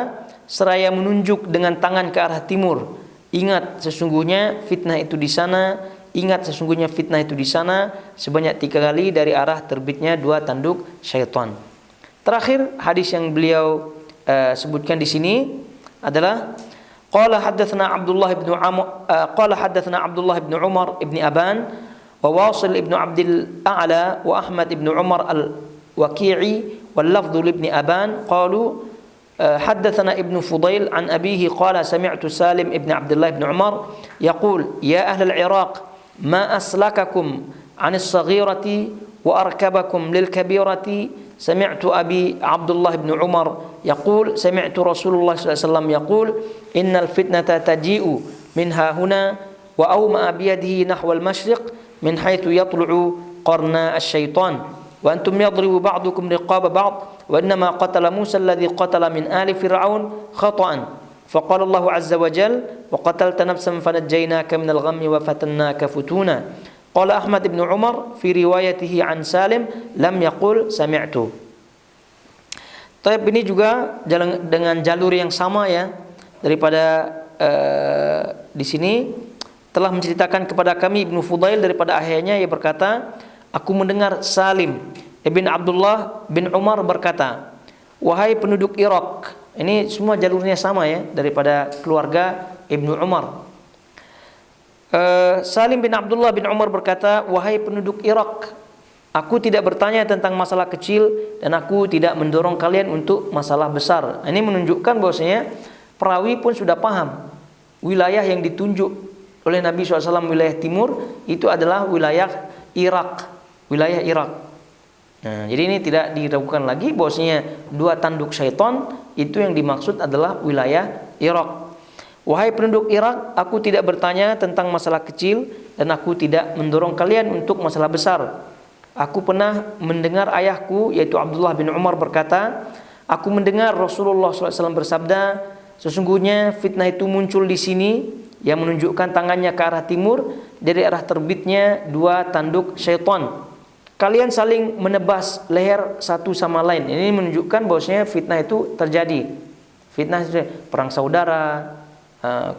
seraya menunjuk dengan tangan ke arah timur, ingat sesungguhnya fitnah itu di sana, ingat sesungguhnya fitnah itu di sana, sebanyak 3 kali dari arah terbitnya 2 tanduk syaitan. Terakhir hadis yang beliau sebutkan di sini adalah qala haddatsana Abdullah ibn Umar ibn Aban wa Wasil ibn Abdul A'la wa Ahmad ibn Umar al-Waqi'i wal lafdhu ibn Aban qalu حدثنا ابن فضيل عن أبيه قال سمعت سالم ابن عبد الله بن عمر يقول يا أهل العراق ما أسلككم عن الصغيرة وأركبكم للكبيرة سمعت أبي عبد الله بن عمر يقول سمعت رسول الله صلى الله عليه وسلم يقول إن الفتنة تجيء منها هنا وأومأ بيده نحو المشرق من حيث يطلع قرن الشيطان وأنتم يضرب بعضكم رقاب بعض وإنما قتل موسى الذي قتل من آل فرعون خطأ فقال الله عز وجل وقتلت نفسا فنجيناك من الغم وفتناك فتونا قال أحمد بن عمر في روايته عن سالم لم يقل سمعت. Tapi ini juga dengan jalur yang sama ya, daripada di sini telah menceritakan kepada kami Ibnu Fudail daripada ayahnya, ia berkata aku mendengar Salim ibn Abdullah bin Umar berkata, wahai penduduk Irak. Ini semua jalurnya sama ya, daripada keluarga Ibnu Umar. Salim bin Abdullah bin Umar berkata, wahai penduduk Irak, aku tidak bertanya tentang masalah kecil dan aku tidak mendorong kalian untuk masalah besar. Ini menunjukkan bahwasanya perawi pun sudah paham wilayah yang ditunjuk oleh Nabi SAW, wilayah timur itu adalah wilayah Irak, wilayah Irak. Nah, jadi ini tidak diragukan lagi bahwasanya dua tanduk syaitan itu yang dimaksud adalah wilayah Irak. Wahai penduduk Irak, aku tidak bertanya tentang masalah kecil dan aku tidak mendorong kalian untuk masalah besar. Aku pernah mendengar ayahku yaitu Abdullah bin Umar berkata, aku mendengar Rasulullah SAW bersabda, sesungguhnya fitnah itu muncul di sini yang menunjukkan tangannya ke arah timur, dari arah terbitnya dua tanduk syaitan. Kalian saling menebas leher satu sama lain. Ini menunjukkan bahwasanya fitnah itu terjadi. Fitnah perang saudara,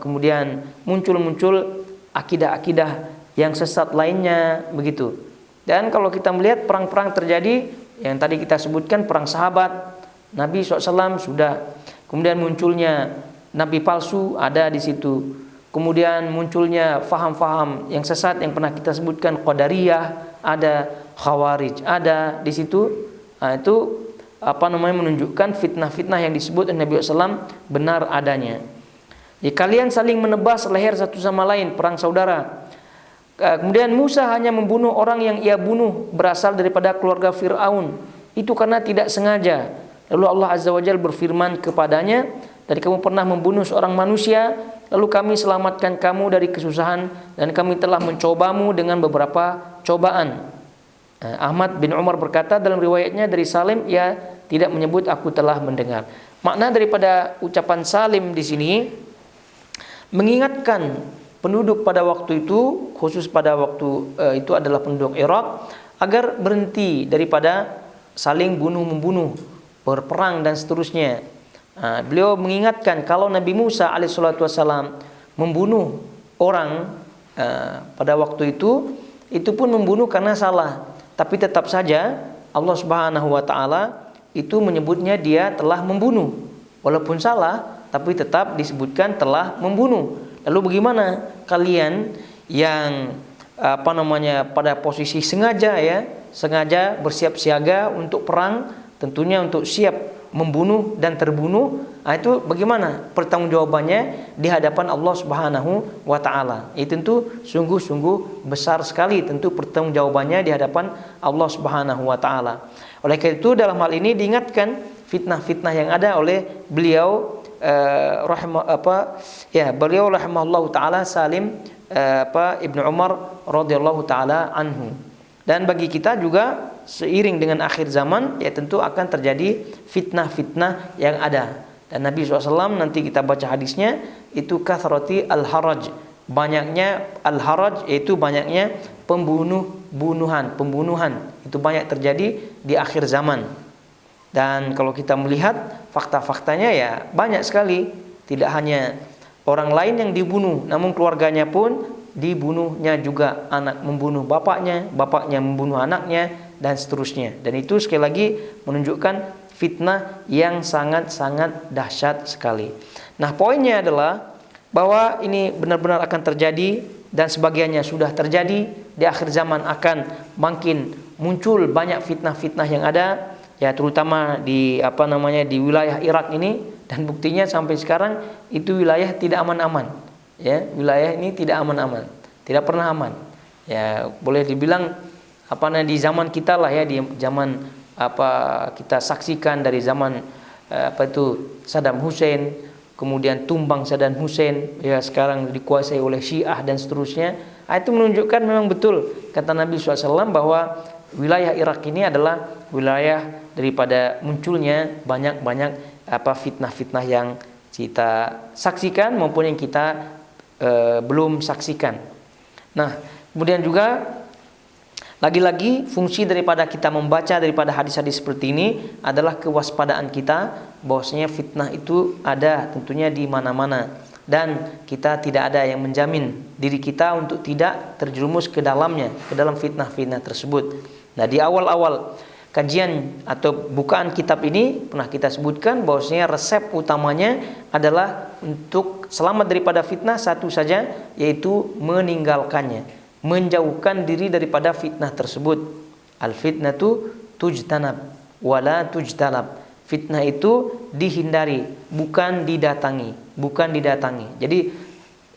kemudian muncul akidah-akidah yang sesat lainnya begitu. Dan kalau kita melihat perang-perang terjadi yang tadi kita sebutkan, perang sahabat Nabi SAW sudah, kemudian munculnya nabi palsu ada di situ, kemudian munculnya faham-faham yang sesat yang pernah kita sebutkan, Qadariyah ada, Khawarij ada di situ. Nah, itu menunjukkan fitnah-fitnah yang disebut oleh Nabi SAW benar adanya. Jadi kalian saling menebas leher satu sama lain, perang saudara. Kemudian Musa hanya membunuh orang yang ia bunuh berasal daripada keluarga Fir'aun. Itu karena tidak sengaja. Lalu Allah Azza wa Jalla berfirman kepadanya, dari kamu pernah membunuh seorang manusia, lalu kami selamatkan kamu dari kesusahan dan kami telah mencobamu dengan beberapa cobaan. Ahmad bin Umar berkata dalam riwayatnya dari Salim, ia tidak menyebut aku telah mendengar. Makna daripada ucapan Salim di sini mengingatkan penduduk pada waktu itu, khusus pada waktu itu adalah penduduk Irak, agar berhenti daripada saling bunuh-membunuh, berperang dan seterusnya. Beliau mengingatkan kalau Nabi Musa alaihissalam membunuh orang pada waktu itu pun membunuh karena salah, tapi tetap saja Allah Subhanahu wa taala itu menyebutnya dia telah membunuh, walaupun salah tapi tetap disebutkan telah membunuh. Lalu bagaimana kalian yang pada posisi sengaja bersiap siaga untuk perang, tentunya untuk siap membunuh dan terbunuh, itu bagaimana pertanggungjawabannya di hadapan Allah Subhanahu wa taala? Itu tentu sungguh-sungguh besar sekali tentu pertanggungjawabannya di hadapan Allah Subhanahu wa taala. Oleh karena itu dalam hal ini diingatkan fitnah-fitnah yang ada oleh beliau beliau rahimahullahu taala Salim Ibnu Umar radhiyallahu taala anhu. Dan bagi kita juga seiring dengan akhir zaman ya tentu akan terjadi fitnah-fitnah yang ada. Dan Nabi SAW nanti kita baca hadisnya itu kathrati al-haraj, banyaknya al-haraj yaitu banyaknya pembunuhan itu banyak terjadi di akhir zaman. Dan kalau kita melihat fakta-faktanya ya banyak sekali, tidak hanya orang lain yang dibunuh, namun keluarganya pun dibunuhnya juga, anak membunuh bapaknya, bapaknya membunuh anaknya dan seterusnya. Dan itu sekali lagi menunjukkan fitnah yang sangat-sangat dahsyat sekali. Nah, poinnya adalah bahwa ini benar-benar akan terjadi dan sebagiannya sudah terjadi. Di akhir zaman akan makin muncul banyak fitnah-fitnah yang ada, ya terutama di di wilayah Irak ini, dan buktinya sampai sekarang itu wilayah tidak aman-aman. Ya, wilayah ini tidak aman-aman, tidak pernah aman. Ya, boleh dibilang di zaman kita lah ya, di zaman kita saksikan dari zaman Saddam Hussein, kemudian tumbang Saddam Hussein, ya sekarang dikuasai oleh Syiah dan seterusnya. Itu menunjukkan memang betul kata Nabi SAW bahwa wilayah Irak ini adalah wilayah daripada munculnya banyak-banyak fitnah-fitnah yang kita saksikan maupun yang kita belum saksikan. Nah, kemudian juga lagi-lagi fungsi daripada kita membaca daripada hadis-hadis seperti ini adalah kewaspadaan kita bahwasanya fitnah itu ada tentunya di mana-mana, dan kita tidak ada yang menjamin diri kita untuk tidak terjerumus ke dalamnya, ke dalam fitnah-fitnah tersebut. Nah, di awal-awal kajian atau bukaan kitab ini pernah kita sebutkan bahwasanya resep utamanya adalah untuk untuk selamat daripada fitnah satu saja, yaitu meninggalkannya, menjauhkan diri daripada fitnah tersebut. Al-fitnatu tujtanab wala tujtalab. Fitnah itu dihindari, bukan didatangi, bukan didatangi. Jadi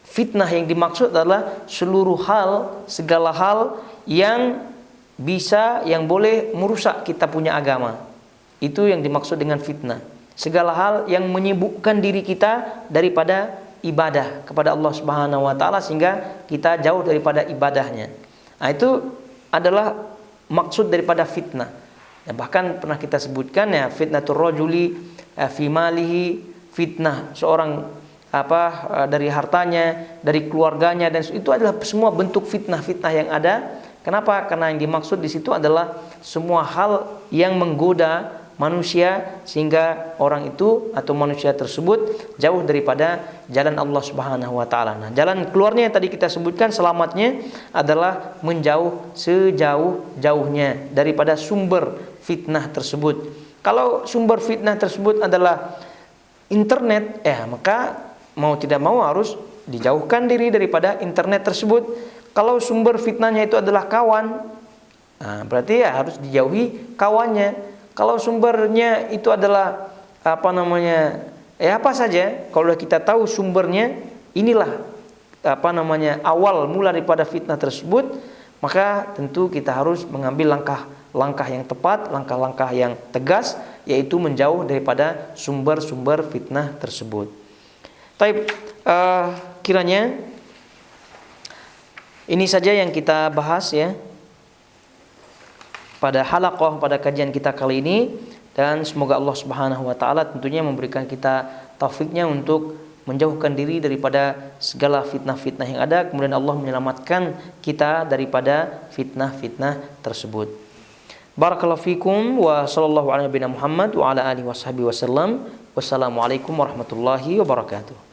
fitnah yang dimaksud adalah seluruh hal, segala hal yang bisa, yang boleh merusak kita punya agama. Itu yang dimaksud dengan fitnah. Segala hal yang menyibukkan diri kita daripada ibadah kepada Allah Subhanahu wa taala sehingga kita jauh daripada ibadahnya. Nah, itu adalah maksud daripada fitnah. Ya, bahkan pernah kita sebutkan ya, fitnatur rajuli fi malihi, fitnah seorang dari hartanya, dari keluarganya, dan itu adalah semua bentuk fitnah-fitnah yang ada. Kenapa? Karena yang dimaksud di situ adalah semua hal yang menggoda manusia sehingga orang itu atau manusia tersebut jauh daripada jalan Allah Subhanahu wa taala. Nah, jalan keluarnya yang tadi kita sebutkan, selamatnya adalah menjauh sejauh-jauhnya daripada sumber fitnah tersebut. Kalau sumber fitnah tersebut adalah internet, maka mau tidak mau harus dijauhkan diri daripada internet tersebut. Kalau sumber fitnahnya itu adalah kawan, berarti ya harus dijauhi kawannya. Kalau sumbernya itu adalah apa saja, kalau kita tahu sumbernya, inilah awal mula daripada fitnah tersebut, maka tentu kita harus mengambil langkah yang tepat, langkah-langkah yang tegas, yaitu menjauh daripada sumber-sumber fitnah tersebut. Baik, kiranya ini saja yang kita bahas ya pada halaqah, pada kajian kita kali ini, dan semoga Allah Subhanahu wa taala tentunya memberikan kita taufiknya untuk menjauhkan diri daripada segala fitnah-fitnah yang ada, kemudian Allah menyelamatkan kita daripada fitnah-fitnah tersebut. Barakallahu fikum wa sallallahu ala nabiyina Muhammad wa ala alihi washabihi wasallam. Wassalamualaikum warahmatullahi wabarakatuh.